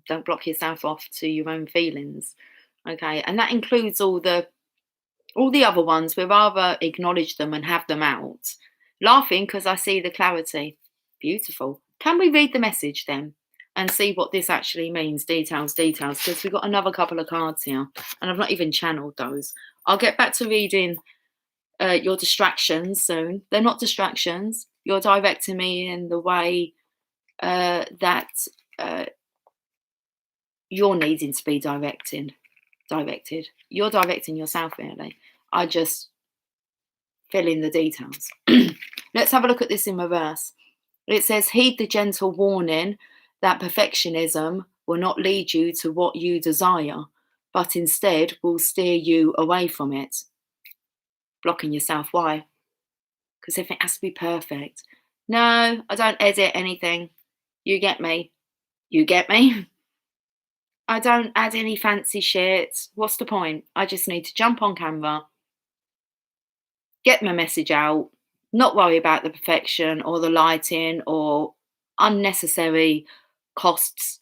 Don't block yourself off to your own feelings. Okay. And that includes all the other ones. We'd rather acknowledge them and have them out. Laughing because I see the clarity. Beautiful. Can we read the message then and see what this actually means? Details. Because we've got another couple of cards here and I've not even channeled those. I'll get back to reading your distractions soon. They're not distractions. You're directing me in the way that you're needing to be directed. You're directing yourself, really. I just fill in the details. Let's have a look at this in reverse. It says, heed the gentle warning that perfectionism will not lead you to what you desire, but instead will steer you away from it. Blocking yourself. Why? Because if it has to be perfect. No, I don't edit anything. You get me. I don't add any fancy shit. What's the point? I just need to jump on camera, get my message out, not worry about the perfection or the lighting or unnecessary costs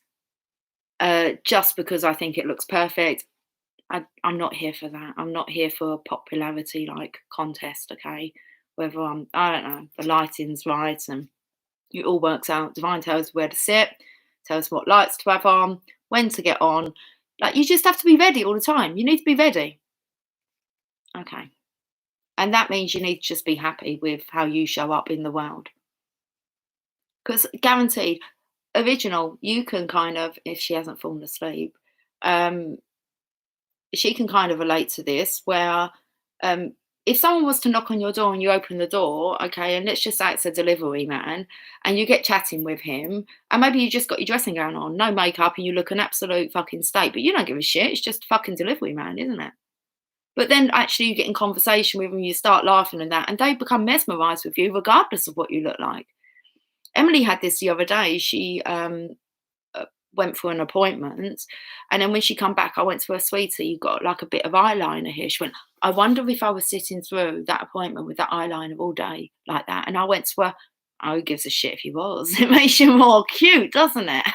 just because I think it looks perfect. I'm not here for that. I'm not here for a popularity like contest, okay? Whether I don't know, the lighting's right and it all works out. Divine tells us where to sit, tells us what lights to have on, when to get on. Like, you just have to be ready all the time. You need to be ready. Okay. And that means you need to just be happy with how you show up in the world. Because guaranteed, original, you can kind of, if she hasn't fallen asleep, she can kind of relate to this where if someone was to knock on your door and you open the door, okay, and let's just say it's a delivery man, and you get chatting with him, and maybe you just got your dressing gown on, no makeup, and you look an absolute fucking state, but you don't give a shit. It's just a fucking delivery man, isn't it? But then actually you get in conversation with them, you start laughing and that, and they become mesmerised with you regardless of what you look like. Emily had this the other day. She went for an appointment, and then when she come back, I went to her, sweetie, you got like a bit of eyeliner here. She went, I wonder if I was sitting through that appointment with that eyeliner all day like that. And I went to her, oh, who gives a shit if you was? It makes you more cute, doesn't it?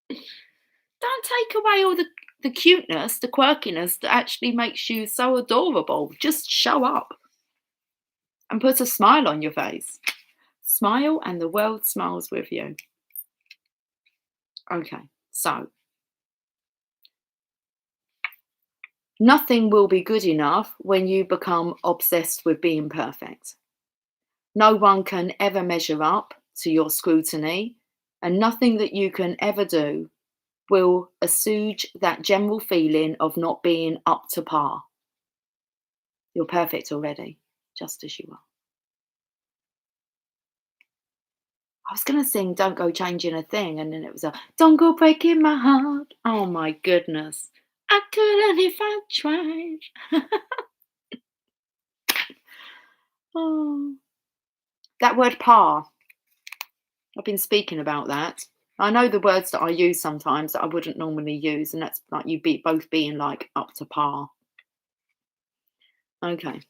Don't take away all the cuteness, the quirkiness that actually makes you so adorable. Just show up and put a smile on your face. Smile and the world smiles with you. Okay, so nothing will be good enough when you become obsessed with being perfect. No one can ever measure up to your scrutiny, and nothing that you can ever do will assuage that general feeling of not being up to par. You're perfect already, just as you are. I was going to sing Don't Go Changing a Thing, and then it was a Don't Go Breaking My Heart. Oh my goodness. I couldn't if I tried. Oh. That word par, I've been speaking about that. I know the words that I use sometimes that I wouldn't normally use, and that's like you both being like up to par. Okay.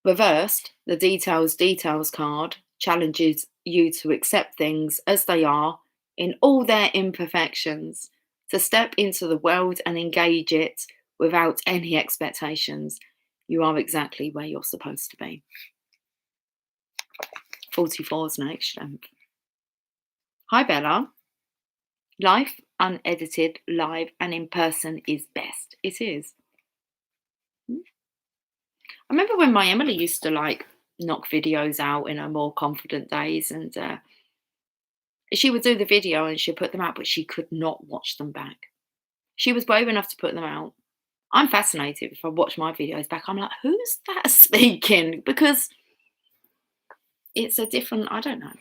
Reversed, the details card challenges you to accept things as they are in all their imperfections, to step into the world and engage it without any expectations. You are exactly where you're supposed to be. 44's next. Hi, Bella. Life unedited, live, and in person is best. It is. I remember when my Emily used to like knock videos out in her more confident days, and she would do the video and she'd put them out, but she could not watch them back. She was brave enough to put them out. I'm fascinated. If I watch my videos back, I'm like, who's that speaking? Because it's a different, I don't know.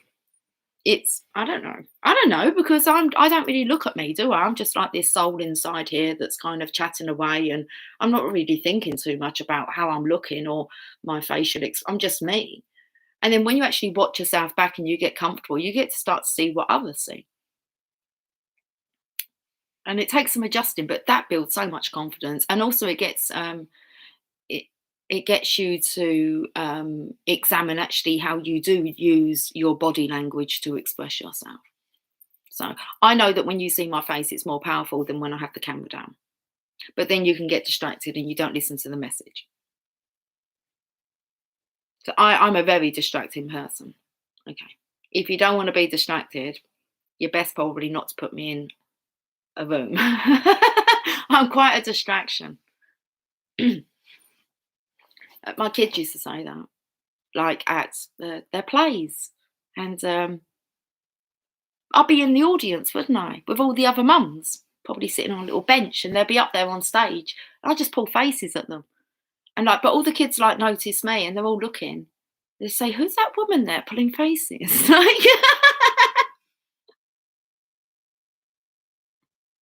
I don't know because I don't really look at me, do I? I'm just like this soul inside here that's kind of chatting away, and I'm not really thinking too much about how I'm looking or my I'm just me. And then when you actually watch yourself back and you get comfortable, you get to start to see what others see. And it takes some adjusting, but that builds so much confidence. And also it gets it gets you to examine actually how you do use your body language to express yourself. So I know that when you see my face, it's more powerful than when I have the camera down. But then you can get distracted and you don't listen to the message. So I'm a very distracting person. Okay. If you don't want to be distracted, you're best probably not to put me in a room. I'm quite a distraction. My kids used to say that, like at their plays. And I'd be in the audience, wouldn't I, with all the other mums, probably sitting on a little bench, and they'd be up there on stage. And I'd just pull faces at them. And like, but all the kids like notice me and they're all looking. They say, who's that woman there pulling faces? Like,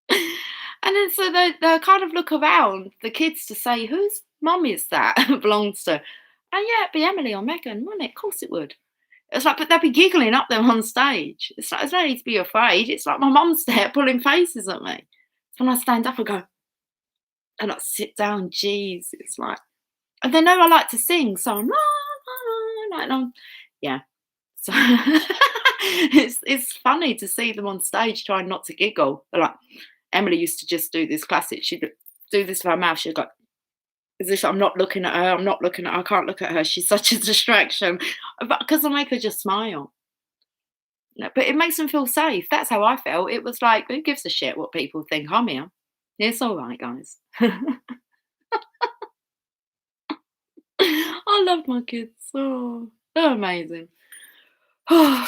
and then so they kind of look around, the kids, to say, whose mum is that belongs to? And yeah, it'd be Emily or Megan, wouldn't it? Of course it would. It's like, but they'd be giggling up there on stage. It's like, there's no need to be afraid. It's like my mum's there pulling faces at me. So when I stand up, I go, and I sit down, geez, it's like, and they know I like to sing, so I'm like, yeah. So it's funny to see them on stage trying not to giggle. They're like, Emily used to just do this classic. She'd do this with her mouth. She'd go, as if I'm not looking at her. I'm not looking at her. I can't look at her. She's such a distraction. But because I make her just smile. No, but it makes them feel safe. That's how I felt. It was like, who gives a shit what people think? I'm here. It's all right, guys. I love my kids. Oh, they're amazing. Oh,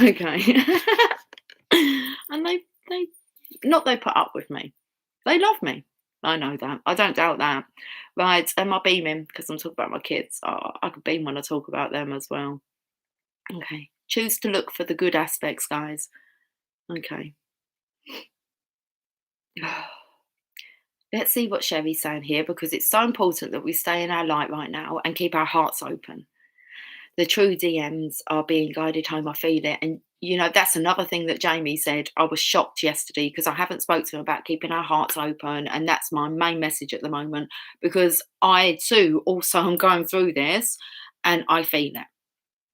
okay. And they not they put up with me. They love me. I know that. I don't doubt that. Right, am I beaming because I'm talking about my kids? Oh, I could beam when I talk about them as well. Okay. Choose to look for the good aspects, guys. Okay. Let's see what Sherry's saying here because it's so important that we stay in our light right now and keep our hearts open. The true DMs are being guided home. I feel it. And, that's another thing that Jamie said. I was shocked yesterday because I haven't spoke to him about keeping our hearts open. And that's my main message at the moment because I too also am going through this and I feel it.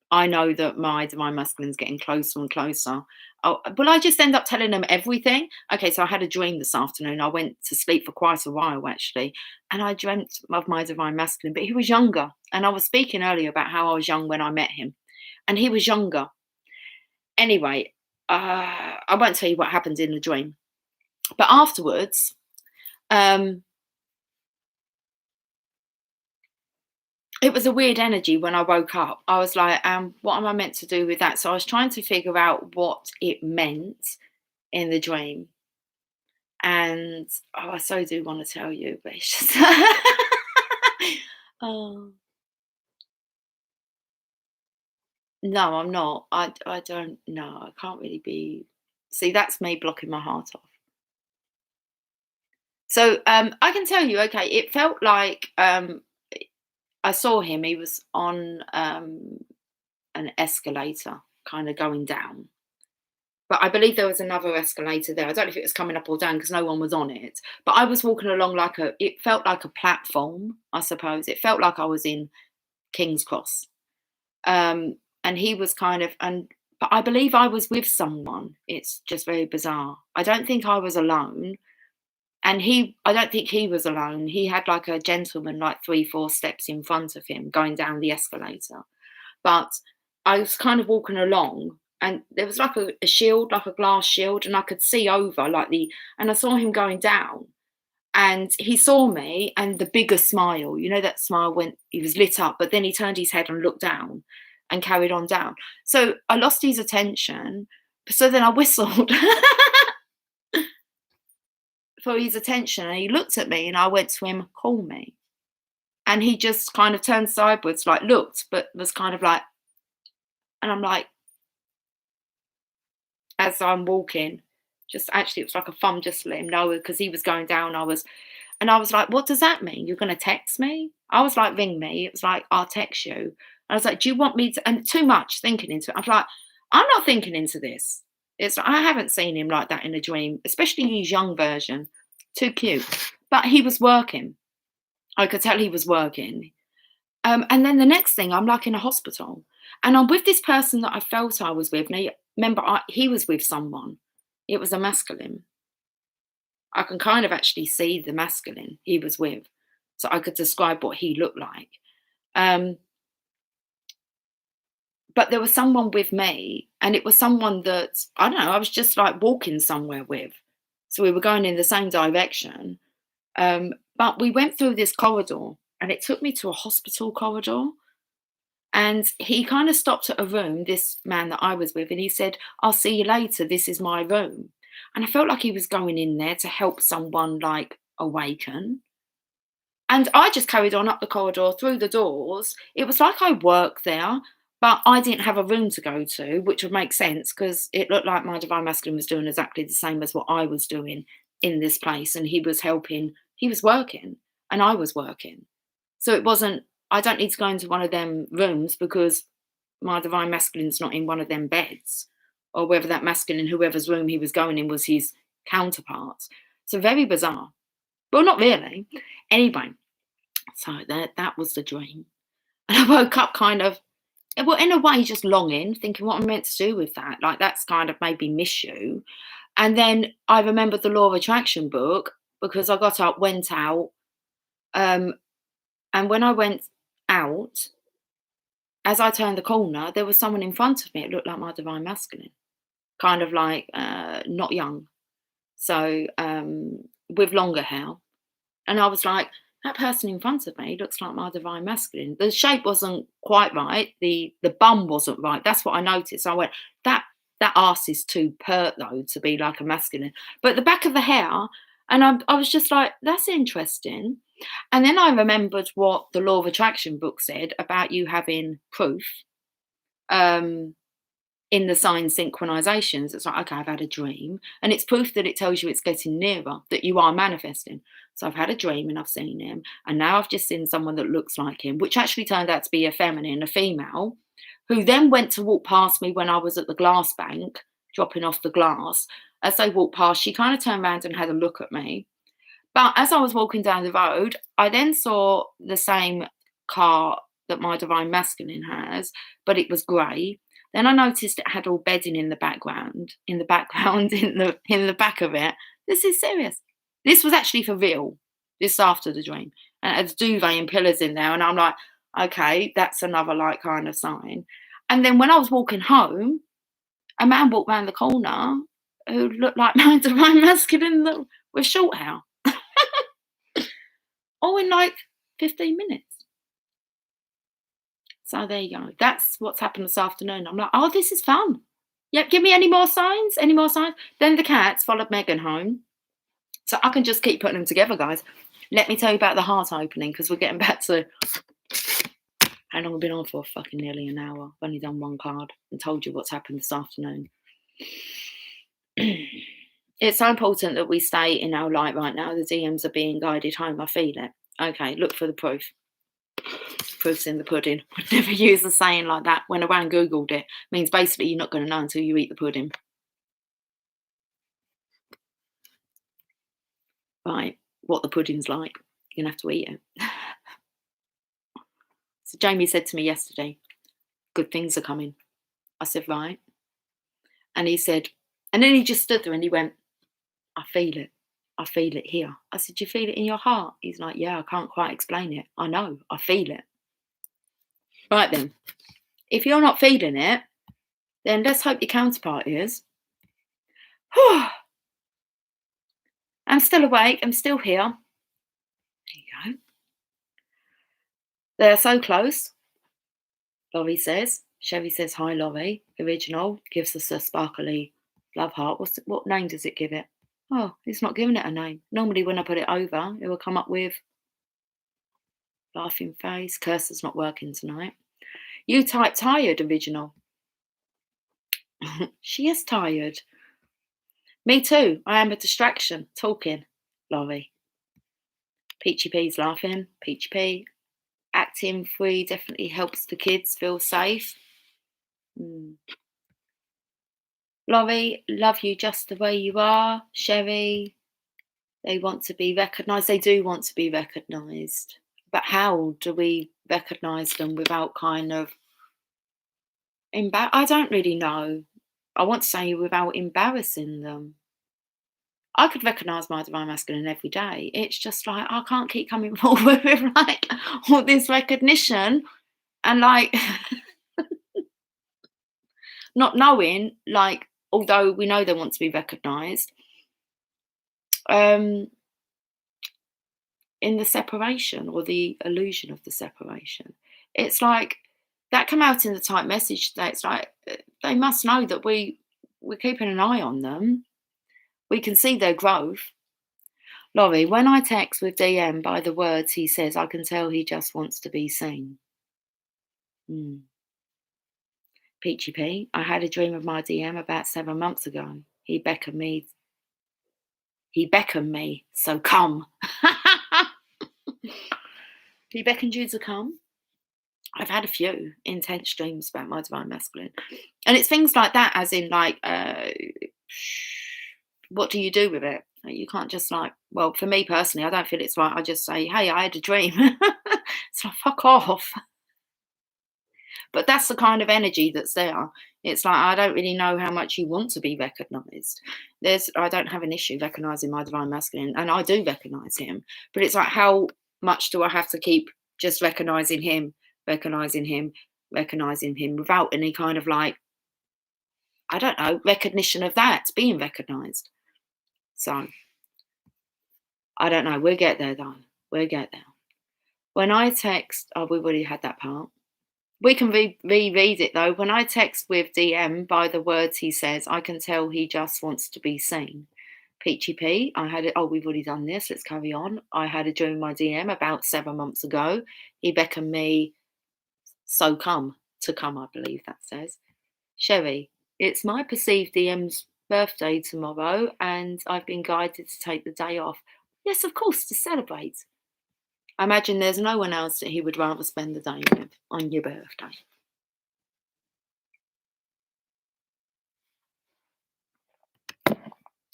I know that my divine masculine's getting closer and closer. Oh, will I just end up telling them everything? Okay, so I had a dream this afternoon. I went to sleep for quite a while actually, and I dreamt of my divine masculine, but he was younger. And I was speaking earlier about how I was young when I met him, and he was younger. Anyway, I won't tell you what happened in the dream, but afterwards, um, it was a weird energy when I woke up. I was like, what am I meant to do with that? So I was trying to figure out what it meant in the dream. And I so do want to tell you, but it's just oh no, I'm not. I don't know. I can't really be. See, that's me blocking my heart off. So I can tell you, okay, it felt like I saw him. He was on an escalator, kind of going down. But I believe there was another escalator there. I don't know if it was coming up or down because no one was on it. But I was walking along it felt like a platform, I suppose. It felt like I was in King's Cross. And he was but I believe I was with someone. It's just very bizarre. I don't think I was alone. And I don't think he was alone. He had like a gentleman, like 3, 4 steps in front of him going down the escalator. But I was kind of walking along and there was like a shield, like a glass shield, and I could see over and I saw him going down and he saw me and the bigger smile, that smile when he was lit up, but then he turned his head and looked down and carried on down. So I lost his attention. So then I whistled for his attention and he looked at me and I went to him, call me. And he just kind of turned sideways, like looked, but was kind of like, and I'm like, as I'm walking, just actually, it was like a thumb just to let him know because he was going down. And I was like, what does that mean? You're going to text me? I was like, ring me. It was like, I'll text you. I was like, do you want me to? And too much thinking into it. I was like, I'm not thinking into this. I haven't seen him like that in a dream, especially his young version. Too cute. But he was working. I could tell he was working. And then the next thing, I'm like in a hospital. And I'm with this person that I felt I was with. Now, remember, he was with someone. It was a masculine. I can kind of actually see the masculine he was with. So I could describe what he looked like. But there was someone with me, and it was someone that, I don't know, I was just like walking somewhere with. So we were going in the same direction. But we went through this corridor, and it took me to a hospital corridor. And he kind of stopped at a room, this man that I was with, and he said, I'll see you later. This is my room. And I felt like he was going in there to help someone like awaken. And I just carried on up the corridor through the doors. It was like I worked there, but I didn't have a room to go to, which would make sense because it looked like my divine masculine was doing exactly the same as what I was doing in this place. And he was helping, he was working, and I was working. So it wasn't, I don't need to go into one of them rooms because my divine masculine's not in one of them beds, or whether that masculine, whoever's room he was going in, was his counterpart. So very bizarre. Well, not really. Anyway, so that was the dream. And I woke up kind of, well, in a way, just longing, thinking what I'm meant to do with that. Like, that's kind of made me miss you. And then I remembered the Law of Attraction book because I got up, went out. And when I went out, as I turned the corner, there was someone in front of me. It looked like my divine masculine, kind of like not young. So with longer hair. And I was like, that person in front of me looks like my divine masculine. The shape wasn't quite right. The bum wasn't right. That's what I noticed. I went, that ass is too pert though to be like a masculine. But the back of the hair, And I was just like, that's interesting. And then I remembered what the Law of Attraction book said about you having proof um, in the sign synchronizations. It's like, okay, I've had a dream, and it's proof that it tells you it's getting nearer, that you are manifesting. So I've had a dream and I've seen him, and now I've just seen someone that looks like him, which actually turned out to be a female, who then went to walk past me when I was at the glass bank, dropping off the glass. As they walked past, she kind of turned around and had a look at me. But as I was walking down the road, I then saw the same car that my divine masculine has, but it was grey. Then I noticed it had all bedding in the background, in the back of it. This is serious. This was actually for real. This after the dream. And it had duvet and pillows in there. And I'm like, okay, that's another like kind of sign. And then when I was walking home, a man walked round the corner who looked like my divine masculine with short hair. All in like 15 minutes. So there you go. That's what's happened this afternoon. I'm like, oh, this is fun. Yep, give me any more signs? Any more signs? Then the cats followed Megan home. So I can just keep putting them together, guys. Let me tell you about the heart opening, because we're getting back to how long I've been on for. Fucking nearly an hour. I've only done one card and told you what's happened this afternoon. It's so important that we stay in our light right now. The DMs are being guided home. I feel it. Okay, look for the proof. Proof's in the pudding. Would never use a saying like that. When I Googled it, means basically you're not going to know until you eat the pudding. Right, what the pudding's like. You're going to have to eat it. So Jamie said to me yesterday, good things are coming. I said, right. And he said, and then he just stood there and he went, I feel it. I feel it here. I said, do you feel it in your heart? He's like, yeah, I can't quite explain it. I know, I feel it. Right then, if you're not feeling it, then let's hope your counterpart is. I'm still awake. I'm still here. There you go. They're so close. Laurie says. Sherry says, hi, Laurie. Original gives us a sparkly love heart. What name does it give it? Oh, it's not giving it a name. Normally when I put it over, it will come up with laughing face. Cursor's not working tonight. You type tired, Original. She is tired. Me too. I am a distraction. Talking, Laurie. Peachy P's laughing. Peachy P. Acting free definitely helps the kids feel safe. Laurie, love you just the way you are. Sherry, they want to be recognised. They do want to be recognised. But how do we recognise them without kind of... I don't really know. I want to say without embarrassing them. I could recognise my divine masculine every day. It's just like, I can't keep coming forward with like all this recognition and like not knowing, like, although we know they want to be recognised, in the separation or the illusion of the separation. It's like that come out in the type message today. It's like they must know that we're keeping an eye on them. We can see their growth. Laurie, when I text with DM by the words he says, I can tell he just wants to be seen. Peachy P, I had a dream of my DM about 7 months ago. He beckoned me, so come. He beckoned you to come. I've had a few intense dreams about my divine masculine. And it's things like that, as in like, what do you do with it? You can't just like, well, for me personally, I don't feel it's right. I just say, hey, I had a dream. It's like, fuck off. But that's the kind of energy that's there. It's like, I don't really know how much you want to be recognised. I don't have an issue recognising my divine masculine, and I do recognise him. But it's like, how much do I have to keep just recognising him without any kind of like, I don't know, recognition of that, being recognised. So, I don't know. We'll get there, though. We'll get there. When I text, we've already had that part. We can reread it, though. When I text with DM by the words he says, I can tell he just wants to be seen. Peachy P, I had it. Oh, we've already done this. Let's carry on. I had a during my DM about 7 months ago. He beckoned me, so come to come, I believe that says. Sherry, it's my perceived DM's birthday tomorrow, and I've been guided to take the day off. Yes, of course, to celebrate. I imagine there's no one else that he would rather spend the day with on your birthday.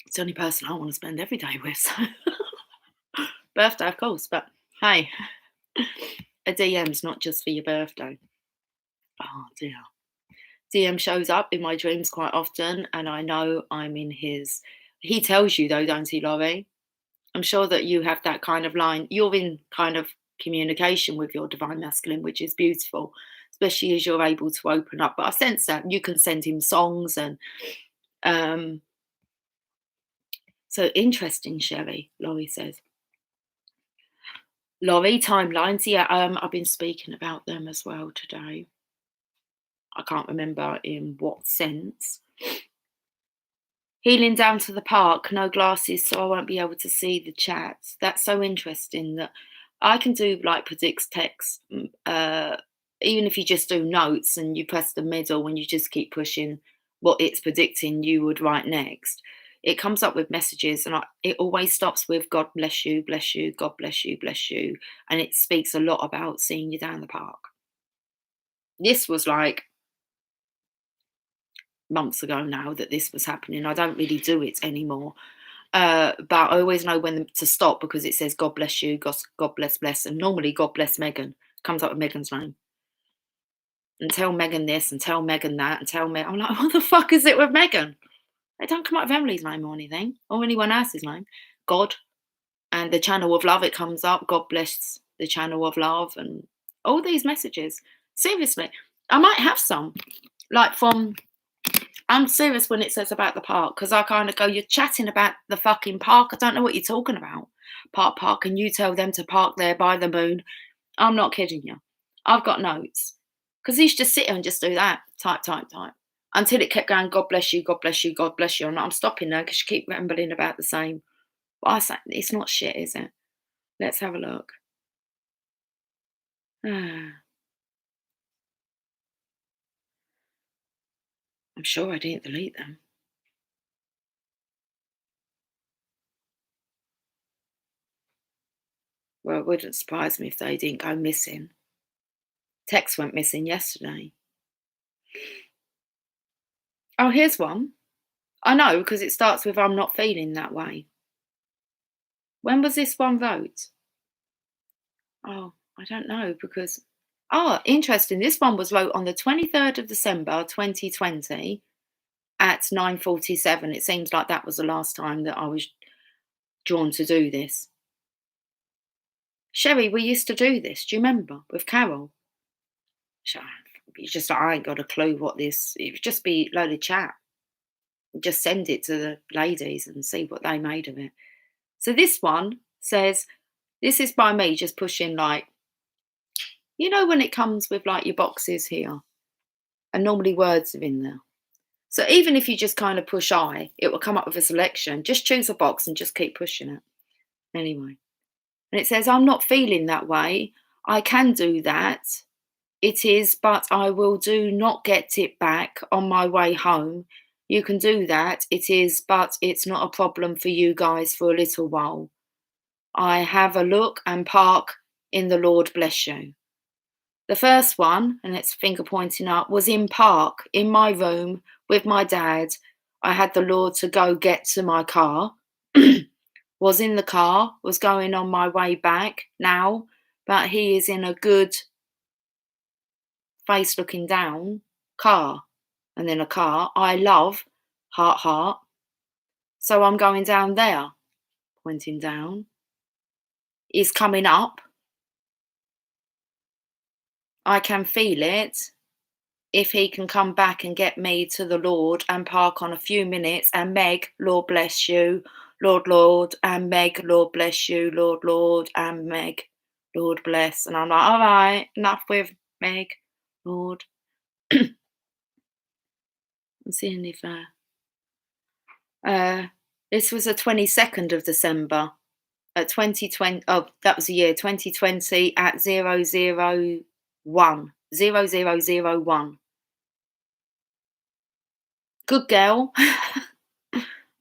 It's the only person I want to spend every day with. So. Birthday, of course, but hey, a DM's not just for your birthday. Oh dear. DM shows up in my dreams quite often, and I know I'm in his. He tells you though, don't he, Laurie? I'm sure that you have that kind of line. You're in kind of communication with your divine masculine, which is beautiful, especially as you're able to open up. But I sense that you can send him songs and so interesting, Sherry, Laurie says. Laurie, timelines, yeah, I've been speaking about them as well today. I can't remember in what sense. Healing down to the park, no glasses, so I won't be able to see the chat. That's so interesting that I can do like predicts text, even if you just do notes and you press the middle and you just keep pushing what it's predicting you would write next. It comes up with messages and it always stops with God bless you, God bless you, bless you. And it speaks a lot about seeing you down the park. This was like months ago now that this was happening. I don't really do it anymore. But I always know when to stop because it says God bless you, God bless, and normally God bless Megan comes up with Megan's name. And tell Megan this and tell Megan that and tell Megan. I'm like, what the fuck is it with Megan? They don't come up with Emily's name or anything or anyone else's name. God and the channel of love, it comes up. God bless the channel of love and all these messages. Seriously, I might have some like from. I'm serious when it says about the park because I kind of go, you're chatting about the fucking park. I don't know what you're talking about. Park, and you tell them to park there by the moon. I'm not kidding you. I've got notes because he used to sit here and just do that, type, until it kept going, God bless you, God bless you, God bless you. And I'm stopping there because you keep rambling about the same. But I say, it's not shit, is it? Let's have a look. I'm sure I didn't delete them. Well, it wouldn't surprise me if they didn't go missing. Text went missing yesterday. Oh, here's one. I know because it starts with I'm not feeling that way. When was this one wrote? Oh, I don't know because. Oh, interesting. This one was wrote on the 23rd of December 2020 at 9:47. It seems like that was the last time that I was drawn to do this. Sherry, we used to do this. Do you remember with Carol? It's just I ain't got a clue what this. It would just be a load of chat. Just send it to the ladies and see what they made of it. So this one says, this is by me just pushing like, you know, when it comes with like your boxes here, and normally words are in there. So even if you just kind of push I, it will come up with a selection. Just choose a box and just keep pushing it. Anyway. And it says, I'm not feeling that way. I can do that. It is, but I will do not get it back on my way home. You can do that. It is, but it's not a problem for you guys for a little while. I have a look and park in the Lord bless you. The first one, and it's finger pointing up, was in park in my room with my dad. I had the Lord to go get to my car. Was in the car, was going on my way back now, but he is in a good face looking down car. And then a car. I love heart. So I'm going down there, pointing down. He's coming up. I can feel it. If he can come back and get me to the Lord and park on a few minutes and Meg, Lord bless you, Lord, and Meg, Lord bless you, Lord, and Meg, Lord bless. And I'm like, all right, enough with Meg, Lord. I'm seeing if This was the 22nd of December at 2020. Oh, that was the year 2020 at 001. 0001. Good girl.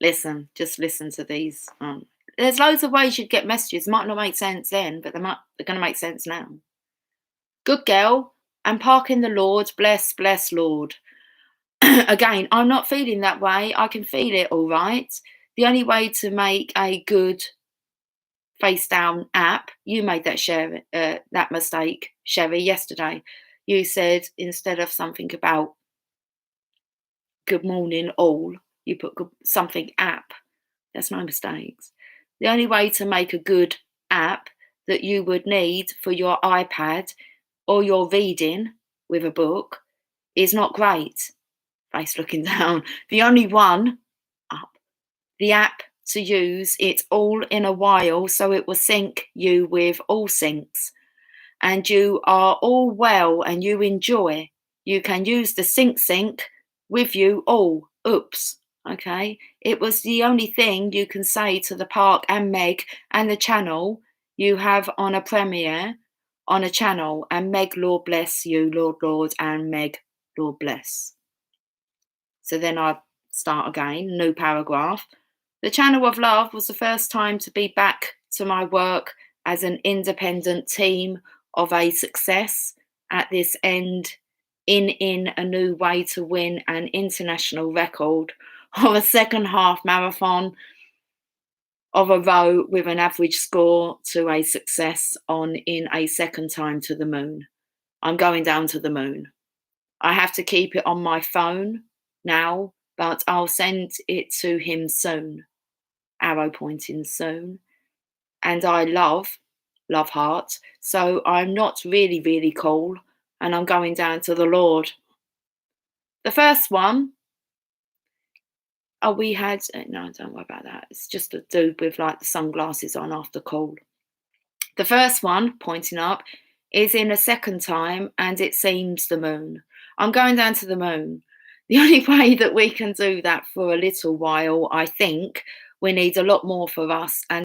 Listen, just listen to these. There's loads of ways you'd get messages. Might not make sense then, but they're going to make sense now. Good girl. And park in the Lord. Bless, bless, Lord. Again, I'm not feeling that way. I can feel it all right. The only way to make a good face down app, you made that mistake, Sherry, yesterday. You said instead of something about good morning all, you put something app. That's no mistakes. The only way to make a good app that you would need for your iPad or your reading with a book is not great. Face looking down. The only one up. The app to use, it's all in a while, so it will sync you with all syncs. And you are all well and you enjoy. You can use the sync with you all. Oops. Okay. It was the only thing you can say to the park and Meg and the channel you have on a premiere on a channel. And Meg, Lord bless you, Lord, and Meg, Lord bless. So then I start again, new paragraph. The Channel of Love was the first time to be back to my work as an independent team of a success at this end in a new way to win an international record of a second half marathon of a row with an average score to a success on in a second time to the moon. I'm going down to the moon. I have to keep it on my phone now, but I'll send it to him soon. Arrow pointing soon. And I love heart. So I'm not really, really cool. And I'm going down to the Lord. The first one, we had, no, don't worry about that. It's just a dude with like the sunglasses on after call. The first one, pointing up, is in a second time and it seems the moon. I'm going down to the moon. The only way that we can do that for a little while, I think, we need a lot more for us and